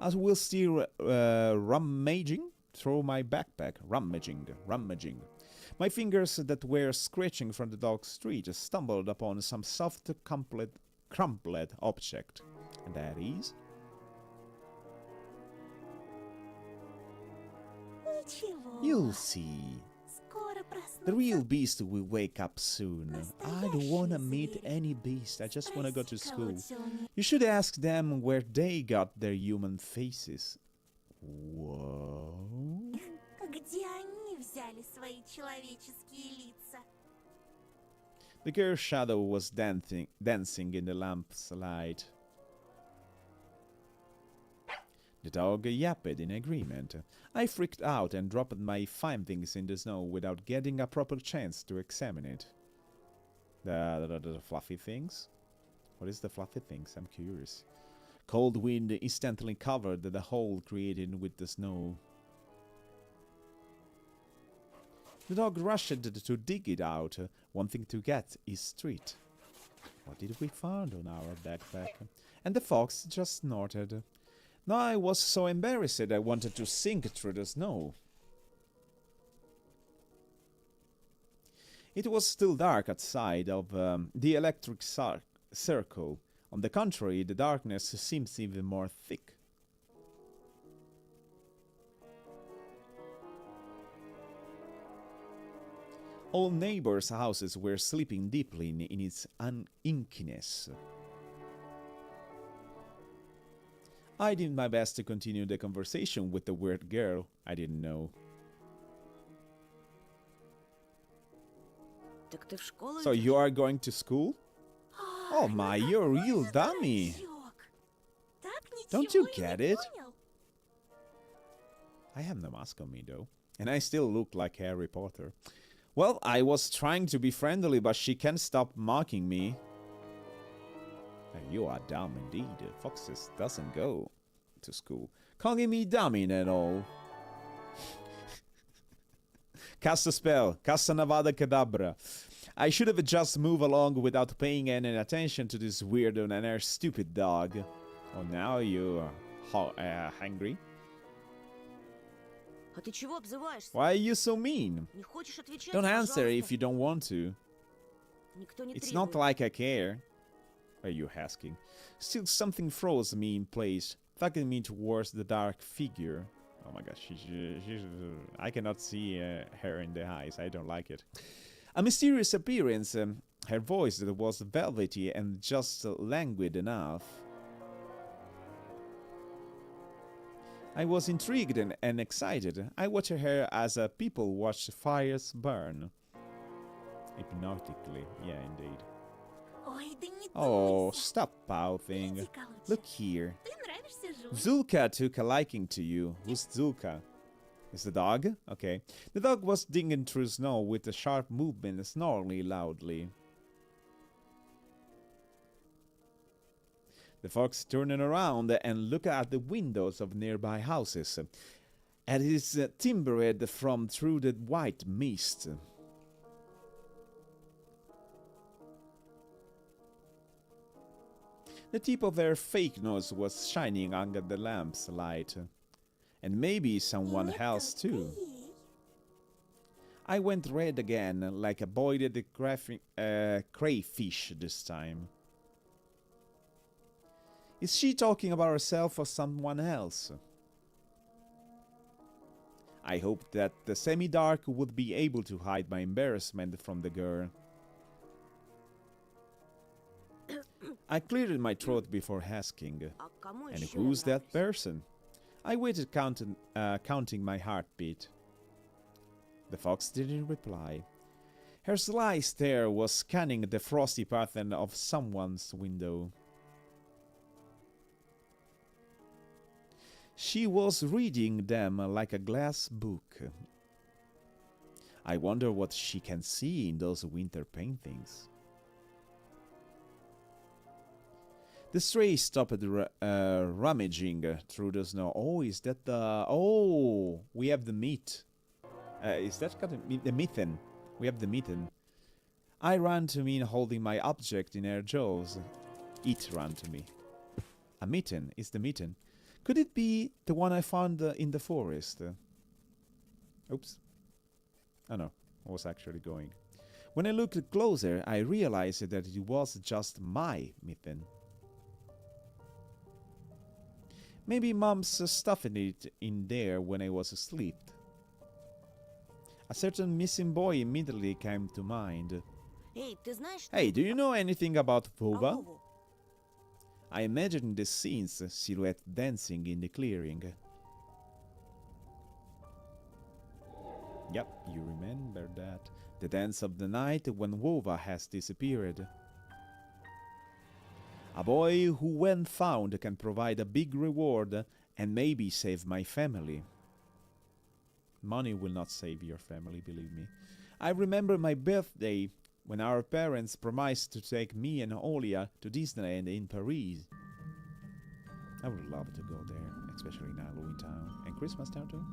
As we'll still rummaging through my backpack. Rummaging. My fingers that were scratching from the dog's street stumbled upon some soft, crumpled object. And that is... Ничего. You'll see. Скоро The real beast will wake up soon. I don't wanna meet any beast. I just wanna go to school. You should ask them where they got their human faces. Whoa. Где они взяли свои человеческие лица? The girl's shadow was dancing in the lamp's light. The dog yapped in agreement. I freaked out and dropped my findings in the snow without getting a proper chance to examine it. The fluffy things? What is the fluffy things? I'm curious. Cold wind instantly covered the hole created with the snow. The dog rushed to dig it out, wanting to get his treat. What did we find on our backpack? And the fox just snorted. Now I was so embarrassed I wanted to sink through the snow. It was still dark outside of the electric circle. On the contrary, the darkness seems even more thick. All neighbors' houses were sleeping deeply in its inkiness. I did my best to continue the conversation with the weird girl I didn't know. Так ты в школу So идёшь? you are going to school? Oh my, you're a real dummy! Don't you get it? I have no mask on me though. And I still look like Harry Potter. Well, I was trying to be friendly, but she can't stop mocking me. You are dumb indeed. Foxes doesn't go to school. Calling me dummy and all. Cast a spell. Cast an Avada Kedavra. I should have just moved along without paying any attention to this weirdo and her stupid dog. Oh, now you are hungry? А ты чего обзываешься? Why are you so mean? Не хочешь отвечать? Don't answer Пожалуйста. if you don't want to. Никто не It's not требует. like I care. Are you asking? Still, something froze me in place, tugging me towards the dark figure. Oh my gosh, she's I cannot see her in the eyes. I don't like it. A mysterious appearance. Her voice that was velvety and just languid enough. I was intrigued and excited. I watched her as people watch fires burn. Hypnotically, yeah, indeed. Ой, да не Oh, дуйся. stop pouting. Иди-ка лучше. Look here. Ты нравишься Жуле. Zulka took a liking to you. Who's Zulka? Is the dog? Okay. The dog was digging through snow with a sharp movement, snarling loudly. The fox turned around and looked at the windows of nearby houses, at his timbered from through the white mist. The tip of her fake nose was shining under the lamp's light. And maybe someone else too. Ей. I went red again, like a boiled crayfish this time. Is she talking about herself or someone else? I hoped that the semi-dark would be able to hide my embarrassment from the girl. I cleared my throat before asking, А кому and ещё who's that нравишься? person? I waited counting my heartbeat. The fox didn't reply. Her sly stare was scanning the frosty pattern of someone's window. She was reading them like a glass book. I wonder what she can see in those winter paintings. The stray stopped rummaging through the snow. Oh, is that the... Oh, we have the meat. Is that got the mitten? We have the mitten. I ran to me holding my object in her jaws. It ran to me. A mitten is the mitten. Could it be the one I found in the forest? Oops. Oh no, I was actually going. When I looked closer, I realized that it was just my mitten. Maybe Mom's stuffing it in there when I was asleep. A certain missing boy immediately came to mind. Эй, ты знаешь, что Hey, do you know anything about про Vova? Вову? I imagine the scenes, silhouette dancing in the clearing. Yep, you remember that. The dance of the night when Vova has disappeared. A boy who, when found, can provide a big reward and maybe save my family. Money will not save your family, believe me. I remember my birthday when our parents promised to take me and Olia to Disneyland in Paris. I would love to go there, especially in Halloween Town and Christmas Town too,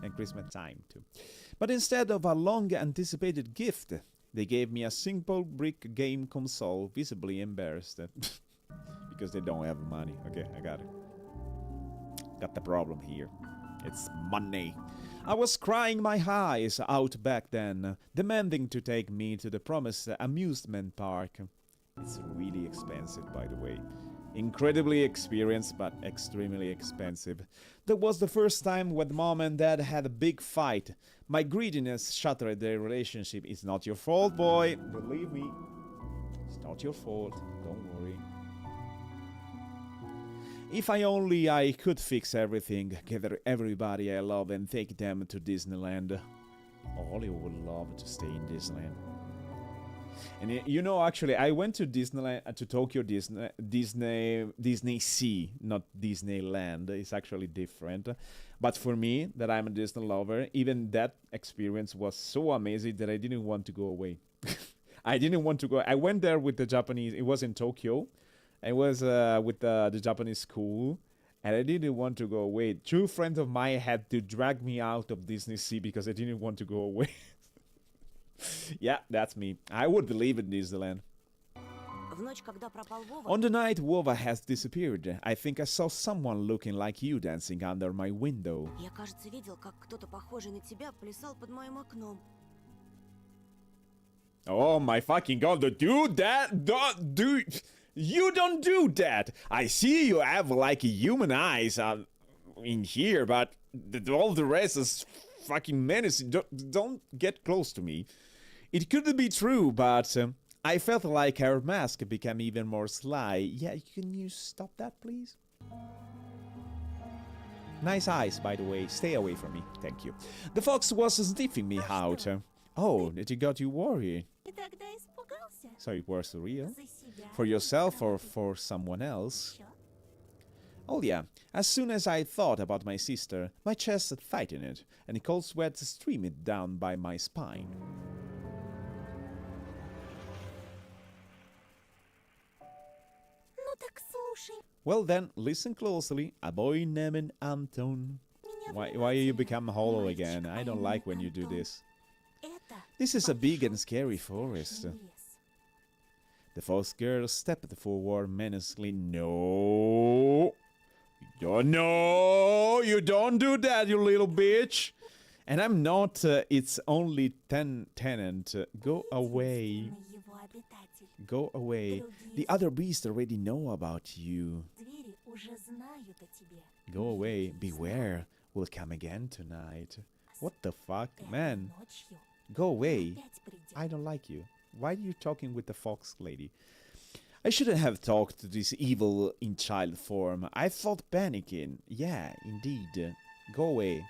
and Christmas time too. But instead of a long-anticipated gift, they gave me a simple brick game console, visibly embarrassed because they don't have money. Okay, I got it. Got the problem here. It's money. I was crying my eyes out back then, demanding to take me to the promised amusement park. It's really expensive, by the way. Incredibly experienced, but extremely expensive. That was the first time when Mom and Dad had a big fight. My greediness shattered their relationship. It's not your fault, boy. Believe me. It's not your fault. Don't worry. If I could fix everything, gather everybody I love and take them to Disneyland. Ollie would love to stay in Disneyland. And you know, actually, I went to Disneyland, to Tokyo Disney Sea, not Disneyland. It's actually different. But for me, that I'm a Disney lover, even that experience was so amazing that I didn't want to go away. I didn't want to go. I went there with the Japanese. It was in Tokyo. I was with the Japanese school, and I didn't want to go away. Two friends of mine had to drag me out of Disney Sea because I didn't want to go away. Yeah, that's me. I would believe in Disneyland. В ночь, когда пропал Вова, On the night Vova has disappeared, I think I saw someone looking like you dancing under my window. я, кажется, видел, как кто-то похожий на тебя плясал под моим окном. Oh my fucking god, do that! Don't do... You don't do that! I see you have like human eyes in here, but all the rest is fucking menacing. Don't get close to me. It could be true, but I felt like our mask became even more sly. Yeah, can you stop that, please? Nice eyes, by the way. Stay away from me. Thank you. The fox was sniffing me out. Oh, did you got you worried? И тогда испугался So it was real? за себя. For yourself or for someone else? Чё? Oh yeah, as soon as I thought about my sister, my chest tightened, and cold sweat streamed down by my spine. Ну так слушай Well then, listen closely. A boy named Anton. меня Why you become hollow again? I don't like when you do this. Это This is a big and scary большой forest. страшный лес. The fox girl stepped forward menacingly. No! No! You don't do that, you little bitch! And I'm not its only tenant. Go away. Единственный его обитатель. Go away. The other beasts already know about you. Звери уже знают о тебе. Go away. Beware. We'll come again tonight. What the fuck? Man, Ночью go away. опять придет. I don't like you. Why are you talking with the fox lady? I shouldn't have talked to this evil in child form. I thought panicking. Yeah, indeed. Go away.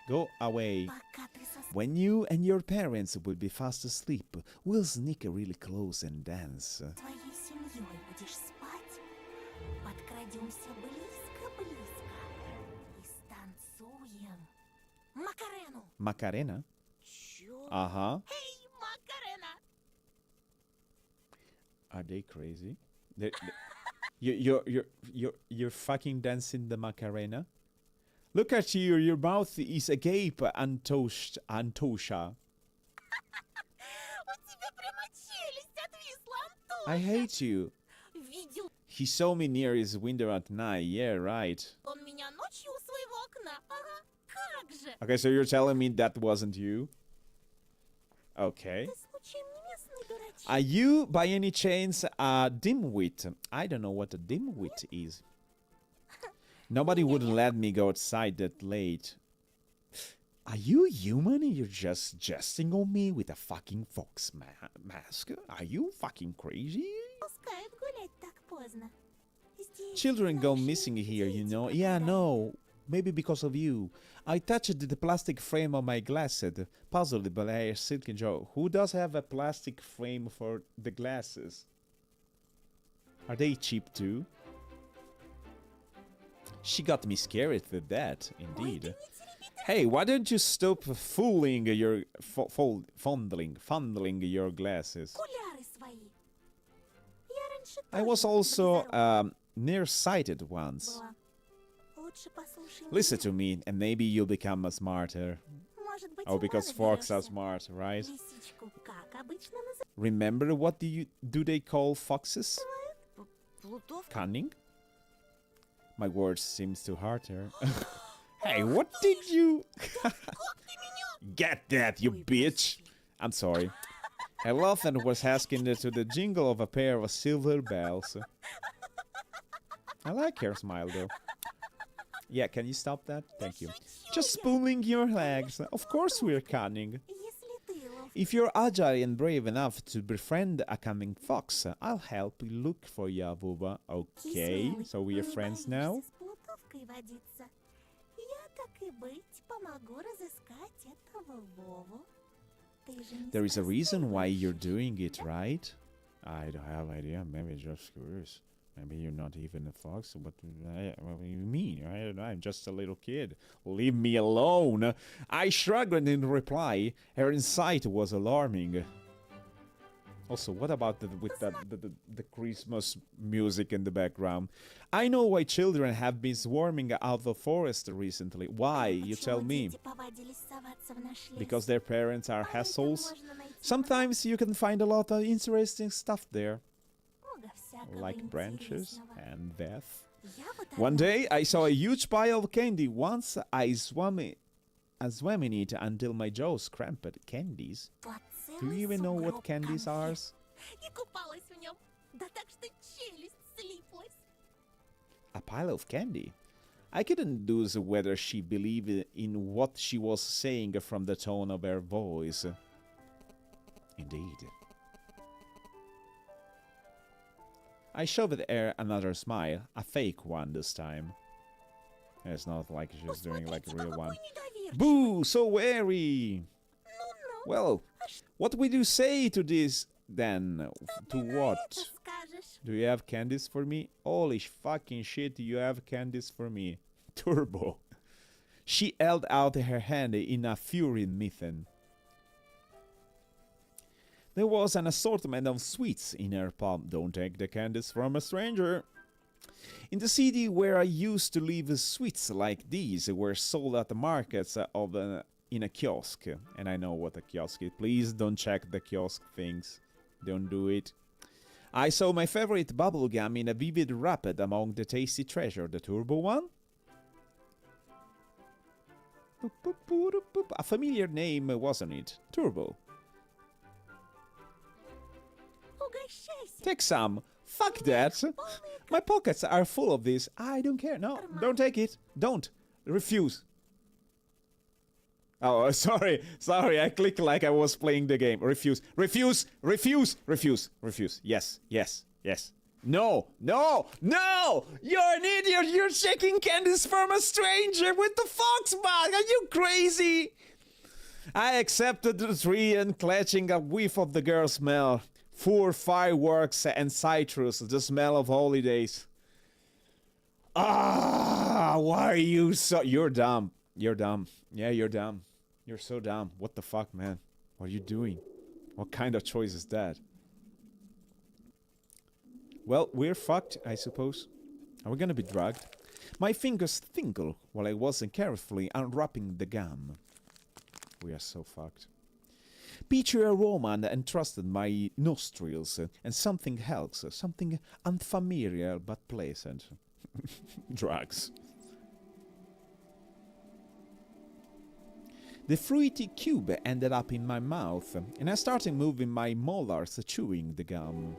Go away. Пока ты со When you and your parents will be fast asleep, we'll sneak really close and dance. своей семьей будешь спать, подкрадемся близко-близко и станцуем. Макарену! Macarena? Чё? Uh-huh. Эй, Макарена! Are they crazy? You're fucking dancing the Macarena? Look at you, your mouth is agape, Antosha. У тебя прямо челюсть отвисла, Антон! I hate you. Видел He saw me near his window at night. Yeah, right. он меня ночью у своего окна. Ага, как же! Okay, so you're telling me that wasn't you? Okay. Ты случаем не местный дурачок? Are you, by any chance, a dimwit? I don't know what a dimwit is. Nobody would let me go outside that late. Are you human? You're just jesting on me with a fucking fox mask? Are you fucking crazy? Пускают гулять так поздно. Здесь Children go наши missing here, you дети know. Yeah, пропадают. no. Maybe because of you. I touched the plastic frame of my glasses, puzzled by a silky Joe. Who does have a plastic frame for the glasses? Are they cheap too? She got me scared with that, indeed. Hey, why don't you stop fooling your fondling your glasses? Окуляры свои. Я раньше I тоже was also близорука nearsighted once. была. Лучше послушай Listen меня. to me, and maybe you'll become a smarter. Может быть, Oh, ума because fox are наберешься. smart, right? Лисичку как обычно называют? Remember what do they call foxes? Плутовка? Cunning? My words seems too hard here. Hey, what did you... Get that, you bitch! I'm sorry. I laughed and was asking to the jingle of a pair of silver bells. I like her smile, though. Yeah, can you stop that? Thank you. Just spooning your legs. Of course we're cunning. Если ты ловкий, If you're agile and brave enough to befriend a coming fox, I'll help you look for ya, Vuba. Okay, смелый, so we're не friends боишься now? с плутовкой водиться. Я так и быть помогу разыскать этого Вову. Ты же не There is a reason why you're спрашиваешь, doing it, да? right? I don't have idea. Maybe just curious. Maybe you're not even a fox. What do you mean? I don't know. I'm just a little kid. Leave me alone. I shrugged in reply. Her insight was alarming. Also, what about the Christmas music in the background? I know why children have been swarming out of the forest recently. Why? You Почему tell me. дети повадились соваться в наш лес? Because their parents are А это hassles. можно найти Sometimes you can find a lot of interesting stuff there, много всякого like branches интересного. and death. Я вот One day однажды I saw a huge pile of candy. Once I swam in it until my jaws cramped. Candies? нашла Do you целый even know what сугроб candies are? конфет. И купалась в нем. Да так что челюсть слиплась. A pile of candy? I couldn't deduce whether she believed in what she was saying from the tone of her voice. Indeed. I shoved her another smile, a fake one this time. It's not like she's doing like a Посмотрите-ка, real one. какой недоверчивый. Boo! So wary! Ну-ну, Well, what would you say to this then? To на what? это скажешь? Do you have candies for me? Holy fucking shit, you have candies for me. Turbo. She held out her hand in a fury mitten. There was an assortment of sweets in her palm. Don't take the candies from a stranger. In the city where I used to live, sweets like these were sold at the markets in a kiosk. And I know what a kiosk is. Please don't check the kiosk things. Don't do it. I saw my favorite bubblegum in a vivid wrapper among the tasty treasure. The turbo one? A familiar name, wasn't it? Turbo. Угощайся. Take some. Fuck that. Полные My pockets are full of this. I don't care. No, don't take it. Don't. Refuse. Oh, sorry. Sorry, I clicked like I was playing the game. Refuse. Refuse. Refuse. Refuse. Refuse. Yes. Yes. Yes. No. No. No! You're an idiot. You're shaking candies from a stranger with the fox bag. Are you crazy? I accepted the tree and clutching a whiff of the girl's smell. Four fireworks and citrus, the smell of holidays. Ah, why are you so... You're dumb. You're dumb. Yeah, you're dumb. You're so dumb. What the fuck, man? What are you doing? What kind of choice is that? Well, we're fucked, I suppose. Are we gonna be drugged? My fingers tingle while I wasn't carefully unwrapping the gum. We are so fucked. Peachy aroma entrusted my nostrils, and something else, something unfamiliar but pleasant. Drugs. The fruity cube ended up in my mouth, and I started moving my molars, chewing the gum.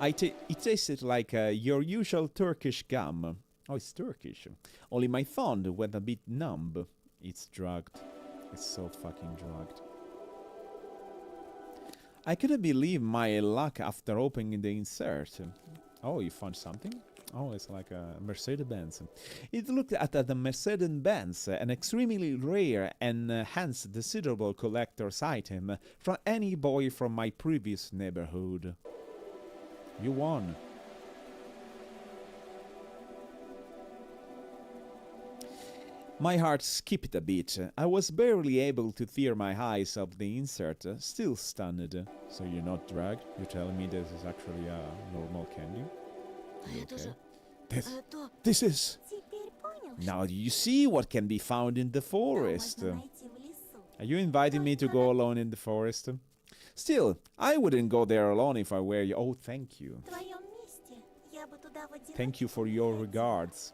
It tasted like your usual Turkish gum. Oh, it's Turkish. Only my thumb went a bit numb. It's drugged. It's so fucking drugged. I couldn't believe my luck after opening the insert. Oh, you found something? Oh, it's like a Mercedes-Benz. It looked at the Mercedes-Benz, an extremely rare and hence desirable collector's item from any boy from my previous neighborhood. You won. My heart skipped a bit. I was barely able to tear my eyes off the insert, still stunned. So you're not drugged? You're telling me this is actually a normal candy? You Это okay? же... This, Это... this is... Теперь понял, Now you see what can be found in the что forest. можно найти в лесу. Are you inviting me to go alone in the forest? Still, I wouldn't go there alone if I were you. Oh, thank you. В твоем месте я бы туда в одиночку Thank you for не your ходила. regards.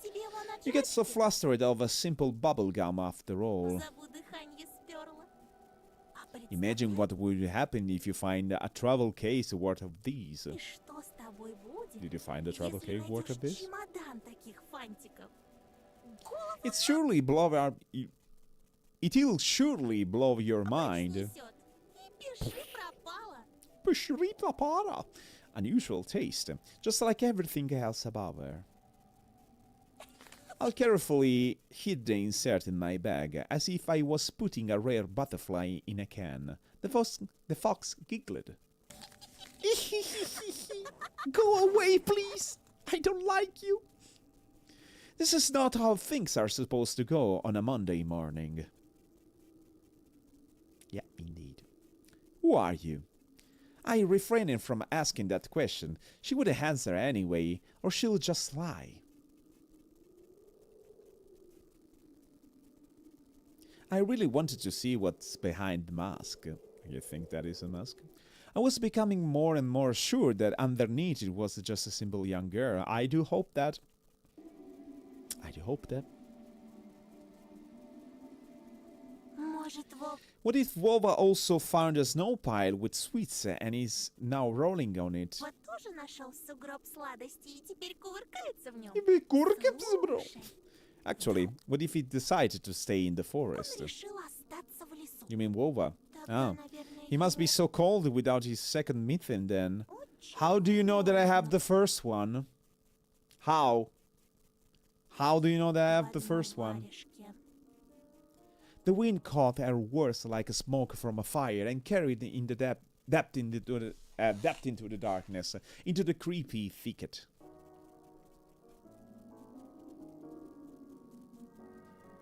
Тебе вон You get so очки, flustered over simple bubblegum after all. забу дыхание сперла. А Imagine представляешь, what would happen if you find a travel case worth of these. и что с тобой будет, Did you find a travel если case worth of найдешь this? чемодан таких фантиков? Голову It surely blow our... It'll surely blow your mind. снесет. И пиши пропало. Pashurita para. Unusual taste, just like everything else above her. I'll carefully hid the insert in my bag, as if I was putting a rare butterfly in a can. The fox giggled. Go away, please! I don't like you! This is not how things are supposed to go on a Monday morning. Yeah, indeed. Who are you? I refrained from asking that question. She wouldn't answer anyway, or she'll just lie. I really wanted to see what's behind the mask. You think that is a mask? I was becoming more and more sure that underneath it was just a simple young girl. I do hope that. Может, Вов, What if Vova also found a snow pile with sweets and is now rolling on it? вот тоже нашел сугроб сладостей и теперь кувыркается в нем. Слушай, Actually, what if he decided to stay in the он forest? решил остаться в лесу. You mean Vova? Тогда, Oh, наверное, he must be so cold without his second mitten then. очень How do you know that I have холодно. the first one? How? How do you know that I В have the одном first one? варежке. The wind caught her words like a smoke from a fire and carried it in the depth into the darkness, into the creepy thicket.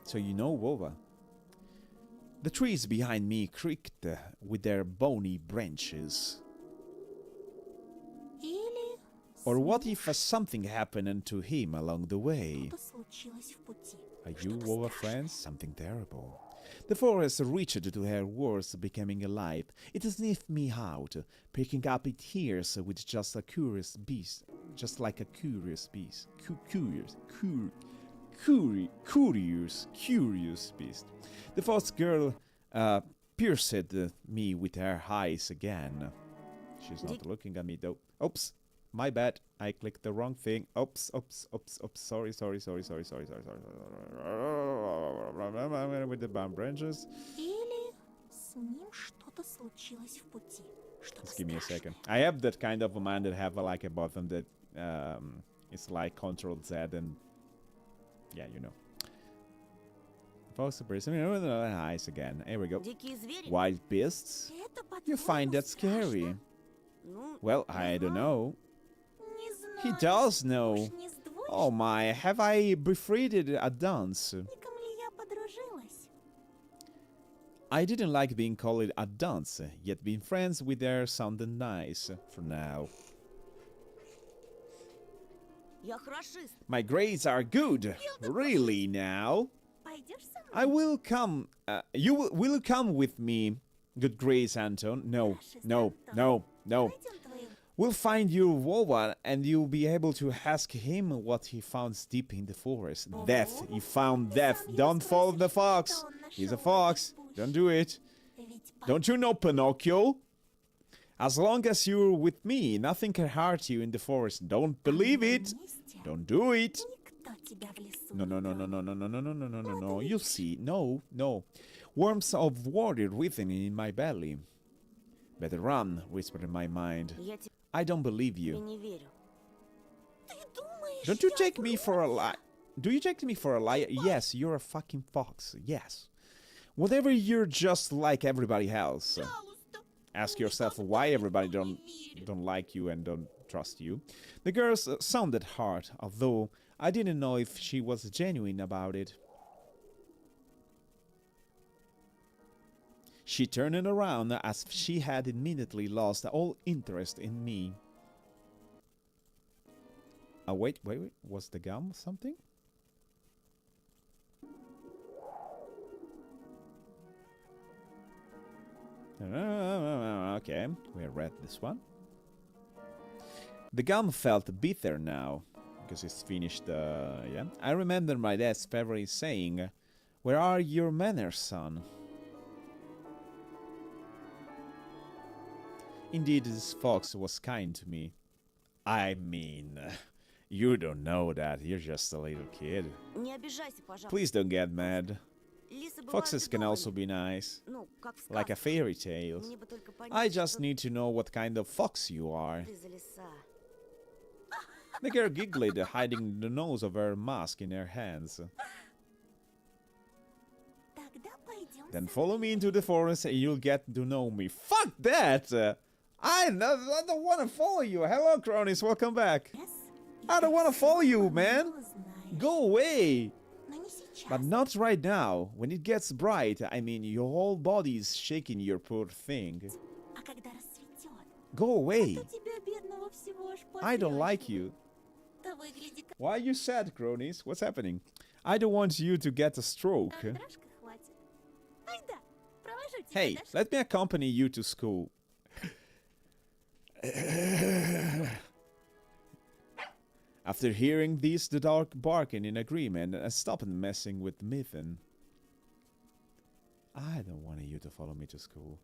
So you know Vova. The trees behind me creaked with their bony branches. Или Or с what ним if something happened to him along the way? что-то случилось в пути. Are you Что-то Vova страшное. friends? Something terrible. The forest reached to her words, becoming alive. It sniffed me out, picking up its ears with just a curious beast, just like a curious beast. Curious beast. The first girl pierced me with her eyes again. She's not looking at me though. Oops, my bad. I clicked the wrong thing. Oops. Sorry. With the bomb branches. Или с ним что-то случилось в пути. Что-то Just give me a страшное. second. I have that kind of a mind that have like a button that it's like Control Z and yeah, you know. False person. Eyes again. Here we go. Дикие звери? Wild beasts. Это, You find по-твоему, that scary? страшно? Ну, Well, I don't know. Не знаю. He does know. Уж не с Oh my, have I befriended a dance? двоечником ли я подружилась? I didn't like being called a dunce, yet being friends with her sounded nice for now. я хорошист. My grades are good, really now. Пойдешь со мной? I will come. Will you come with me? Good grades, Anton. No. Пойдем твоим. We'll find your Vova, and you'll be able to ask him what he found deep in the forest. Death. You found death. Don't follow the fox. He's a fox. Don't do it. Ведь Don't you know Pinocchio? As long as you're with me, nothing can hurt you in the forest. Don't believe it. вместе Don't do it. никто тебя в лесу. No, no, no, no, ребёнок. no, no, no, no, no, no, no, no, no. You'll see. No, no. Worms of water written in my belly. Better run, whispered in my mind. Я тебе I don't believe you. не верю. Ты думаешь, Don't you я take me вру? for a lie? Do you take me for a liar? Yes, you're a fucking fox. Yes. Whatever, you're just like everybody else. Пожалуйста. Ask yourself why everybody don't like you and don't trust you. The girls sounded hard, although I didn't know if she was genuine about it. She turned around as if she had immediately lost all interest in me. Oh, wait. Was the gum something? Okay, we read this one. The gum felt bitter now, because it's finished, yeah. I remember my dad's favorite saying, "Where are your manners, son?" Indeed, this fox was kind to me. I mean, you don't know that, you're just a little kid. Не обижайся, пожалуйста. Please don't get mad. Лисы бывают Foxes can also забавные. be nice, Ну, как в like a сказках. fairy tale. Мне бы только понять, I just что need to know what kind of fox you are. ты за лиса. The girl giggled, hiding the nose of her mask in her hands. Тогда пойдем Then со follow мной. me into the forest and you'll get to know me. Fuck that! I don't want to follow you. Hello, cronies, welcome back. Лес, I и don't wanna всё follow you, по man. нему знаешь. Go away! Но не сейчас. But not right now. When it gets bright, I mean, your whole body is shaking, you poor thing. А когда рассветет, Go away! то тебя, бедного, всего аж I don't like поперёчину. you. Да выгляди как Why are you sad, cronies? What's happening? I don't want you to get a stroke. дрожка хватит. Айда, провожу тебя Hey, до let me accompany you to school. After hearing this, the dog barked in agreement and stopped messing with Mythen. I don't want you to follow me to school.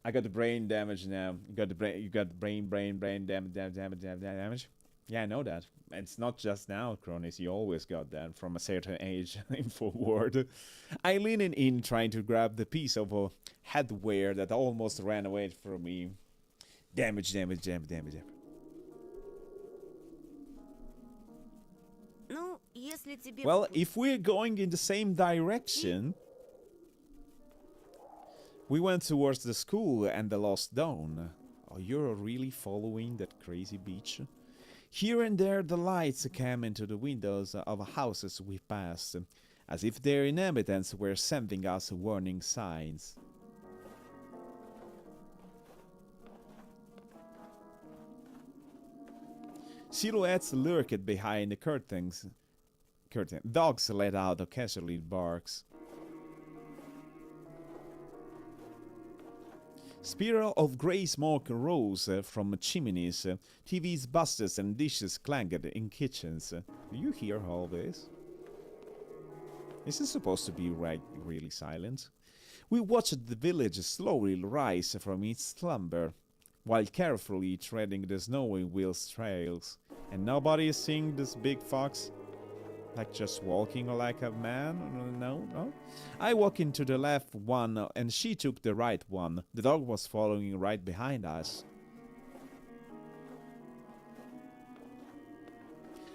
I got the brain damage now. You got brain damage. Yeah, I know that. It's not just now, Cronus. You always got that from a certain age in forward. I leaned in trying to grab the piece of headwear that almost ran away from me. Damage. Ну, если тебе... Well, по пути- if we're going in the same direction... We went towards the school and the Lost Dawn. Oh, you're really following that crazy beach? Here and there the lights came into the windows of houses we passed, as if their inhabitants were sending us warning signs. Silhouettes lurked behind the curtains. Dogs let out occasionally barks. Spiral of grey smoke rose from chimneys. TVs busted and dishes clanged in kitchens. Do you hear all this? Is it supposed to be really silent? We watched the village slowly rise from its slumber, while carefully treading the snowy wheels trails. And nobody is seeing this big fox? Like just walking like a man? No? I walked into the left one and she took the right one. The dog was following right behind us.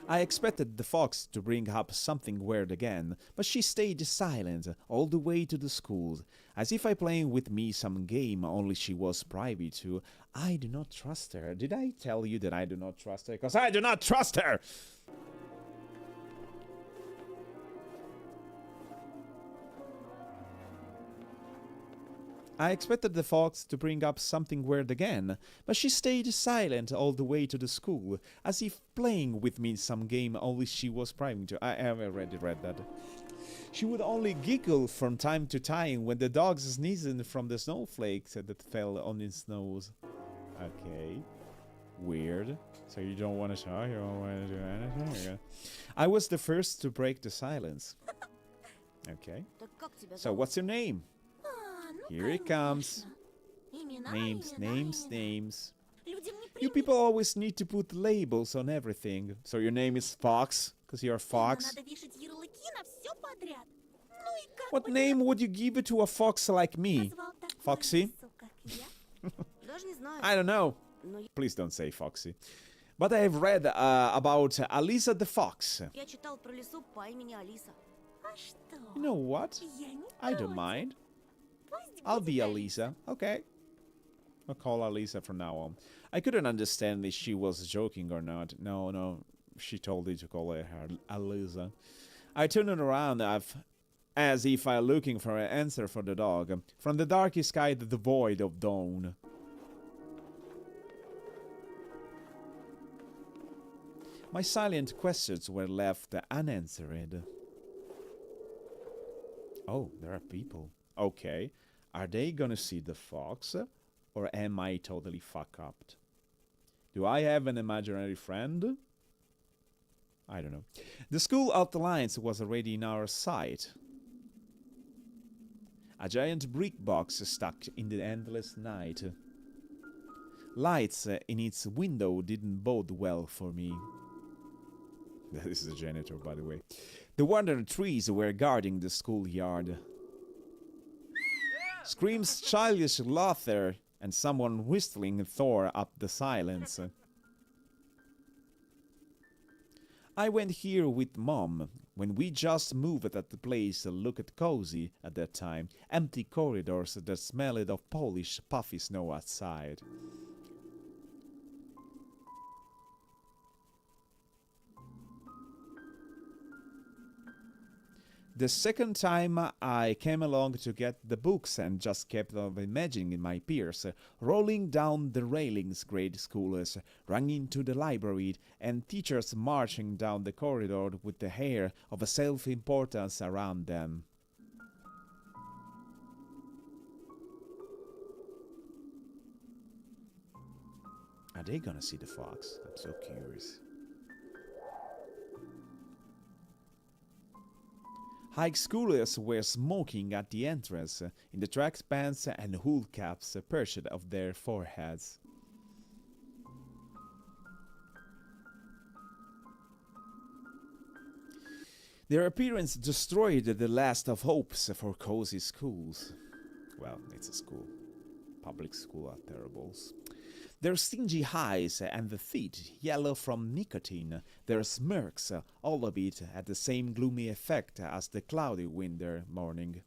I expected the fox to bring up something weird again, but she stayed silent all the way to the school, as if playing with me some game only she was privy to. I do not trust her. Did I tell you that I do not trust her? Because I do not trust her! I expected the fox to bring up something weird again, but she stayed silent all the way to the school, as if playing with me some game only she was privy to. I have already read that. She would only giggle from time to time when the dog sneezed from the snowflakes that fell on his nose. Okay. Weird. So you don't want to talk? You don't want to do anything? I was the first to break the silence. Okay. Так как тебя So зовут? what's your name? А, ну, Here it comes. конечно. Имена, Names, имена, names, имена. names. Людям You people always need to put labels on everything. So your name is Fox, because you're a fox. Надо вешать ярлыки на все подряд. Ну и как What бы name would you give it to a fox like me? назвал такую Foxy? лису, как я? Даже не знаю. I don't know. Но Please don't say Foxy. But I have read about Alisa the Fox. я читал про лису по имени Алиса. А что? You know what? Я не I don't против. mind. Пусть I'll будет be Alisa. Okay. I'll call Alisa from now on. I couldn't understand if she was joking or not. No. She told me to call her Alisa. I turned it around as if I looking for an answer for the dog. From the darkest sky to the void of dawn. My silent questions were left unanswered. Oh, there are people. Okay. Are they gonna see the fox? Or am I totally fucked up? Do I have an imaginary friend? I don't know. The school outlines was already in our sight. A giant brick box stuck in the endless night. Lights in its window didn't bode well for me. This is a janitor, by the way. The wonder trees were guarding the schoolyard. Screams, childish laughter, and someone whistling tore up the silence. I went here with Mom when we just moved at the place that looked cozy at that time. Empty corridors that smelled of polished, puffy snow outside. The second time I came along to get the books and just kept on imagining my peers rolling down the railings, grade schoolers running into the library, and teachers marching down the corridor with the air of a self-importance around them. Are they gonna see the fox? I'm so curious. High schoolers were smoking at the entrance, in the track pants and hood caps perched off their foreheads. Their appearance destroyed the last of hopes for cozy schools. Well, it's a school. Public school are terribles. Their stingy eyes and the feet, yellow from nicotine, their smirks, all of it had the same gloomy effect as the cloudy winter morning.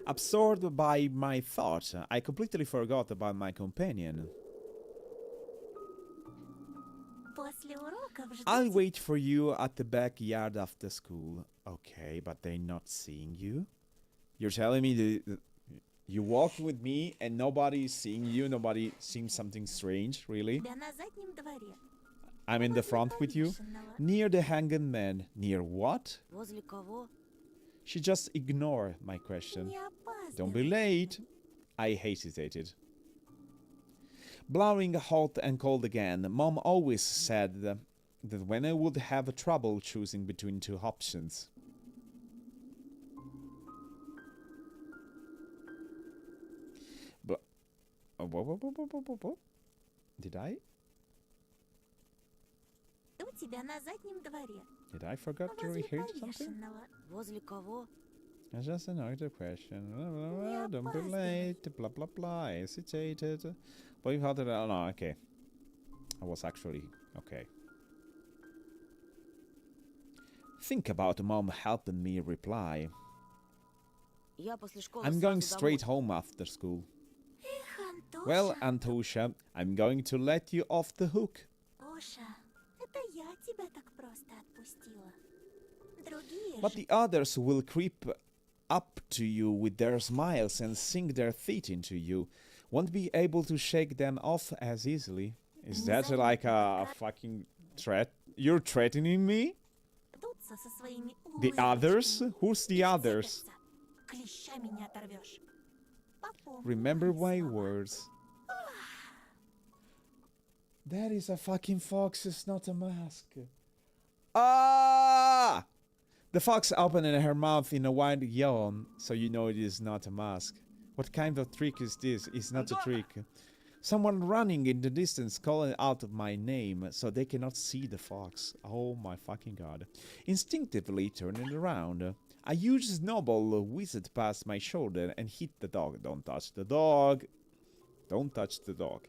Absorbed by my thought, I completely forgot about my companion. После уроков I'll ждите. wait for you at the backyard after school. Okay, but they're not seeing you? You're telling me you walk with me and nobody is seeing you? Nobody seeing something strange, really? Тебя на заднем дворе. I'm in the front with you? Повешенного. Near the hanging man. Near what? Возле кого? She just ignored my question. Не опаздывай. Don't be late. I hesitated. Blowing hot and cold again, Mom always said that when I would have trouble choosing between two options. But what? Did I? У тебя на заднем дворе. Did I forget to Возле reheat something? повешенного. Возле кого? That's just another question. Не Don't be опаздывай. late. Blah blah blah. I hesitated. But how did I? Oh, no, okay. I was actually okay. Think about Mom helping me reply. Я после школы I'm going сразу straight домой. home after school. Эх, Антоша. Well, Antosha, I'm going to let you off the hook. Оша, это я тебя так просто отпустила. Другие But же the others will creep up to you with their smiles and sink their teeth into you. Won't be able to shake them off as easily. Is that like a fucking threat? You're threatening me? придутся со своими The others? улыбочками Who's the и others? вцепятся. Клещами не оторвешь. Попомни Remember мои my слова. words. That is a fucking fox, it's not a mask. Ah! The fox opened her mouth in a wide yawn, so you know it is not a mask. What kind of trick is this? It's not a trick. Someone running in the distance calling out my name so they cannot see the fox. Oh my fucking god. Instinctively turning around, a huge snowball whizzed past my shoulder and hit the dog. Don't touch the dog. Don't touch the dog.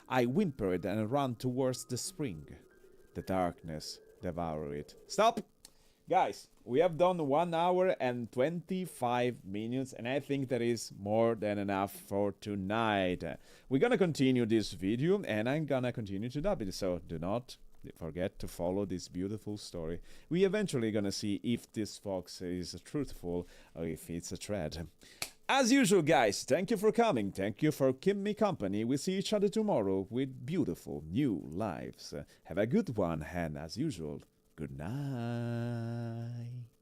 I whimpered and ran towards the spring. The darkness devoured it. Stop! Guys, we have done 1 hour and 25 minutes, and I think that is more than enough for tonight. We're gonna continue this video, and I'm gonna continue to dub it, so do not forget to follow this beautiful story. We eventually gonna see if this fox is truthful or if it's a threat. As usual, guys, thank you for coming, thank you for keeping me company. We see each other tomorrow with beautiful new lives. Have a good one, and as usual, good night.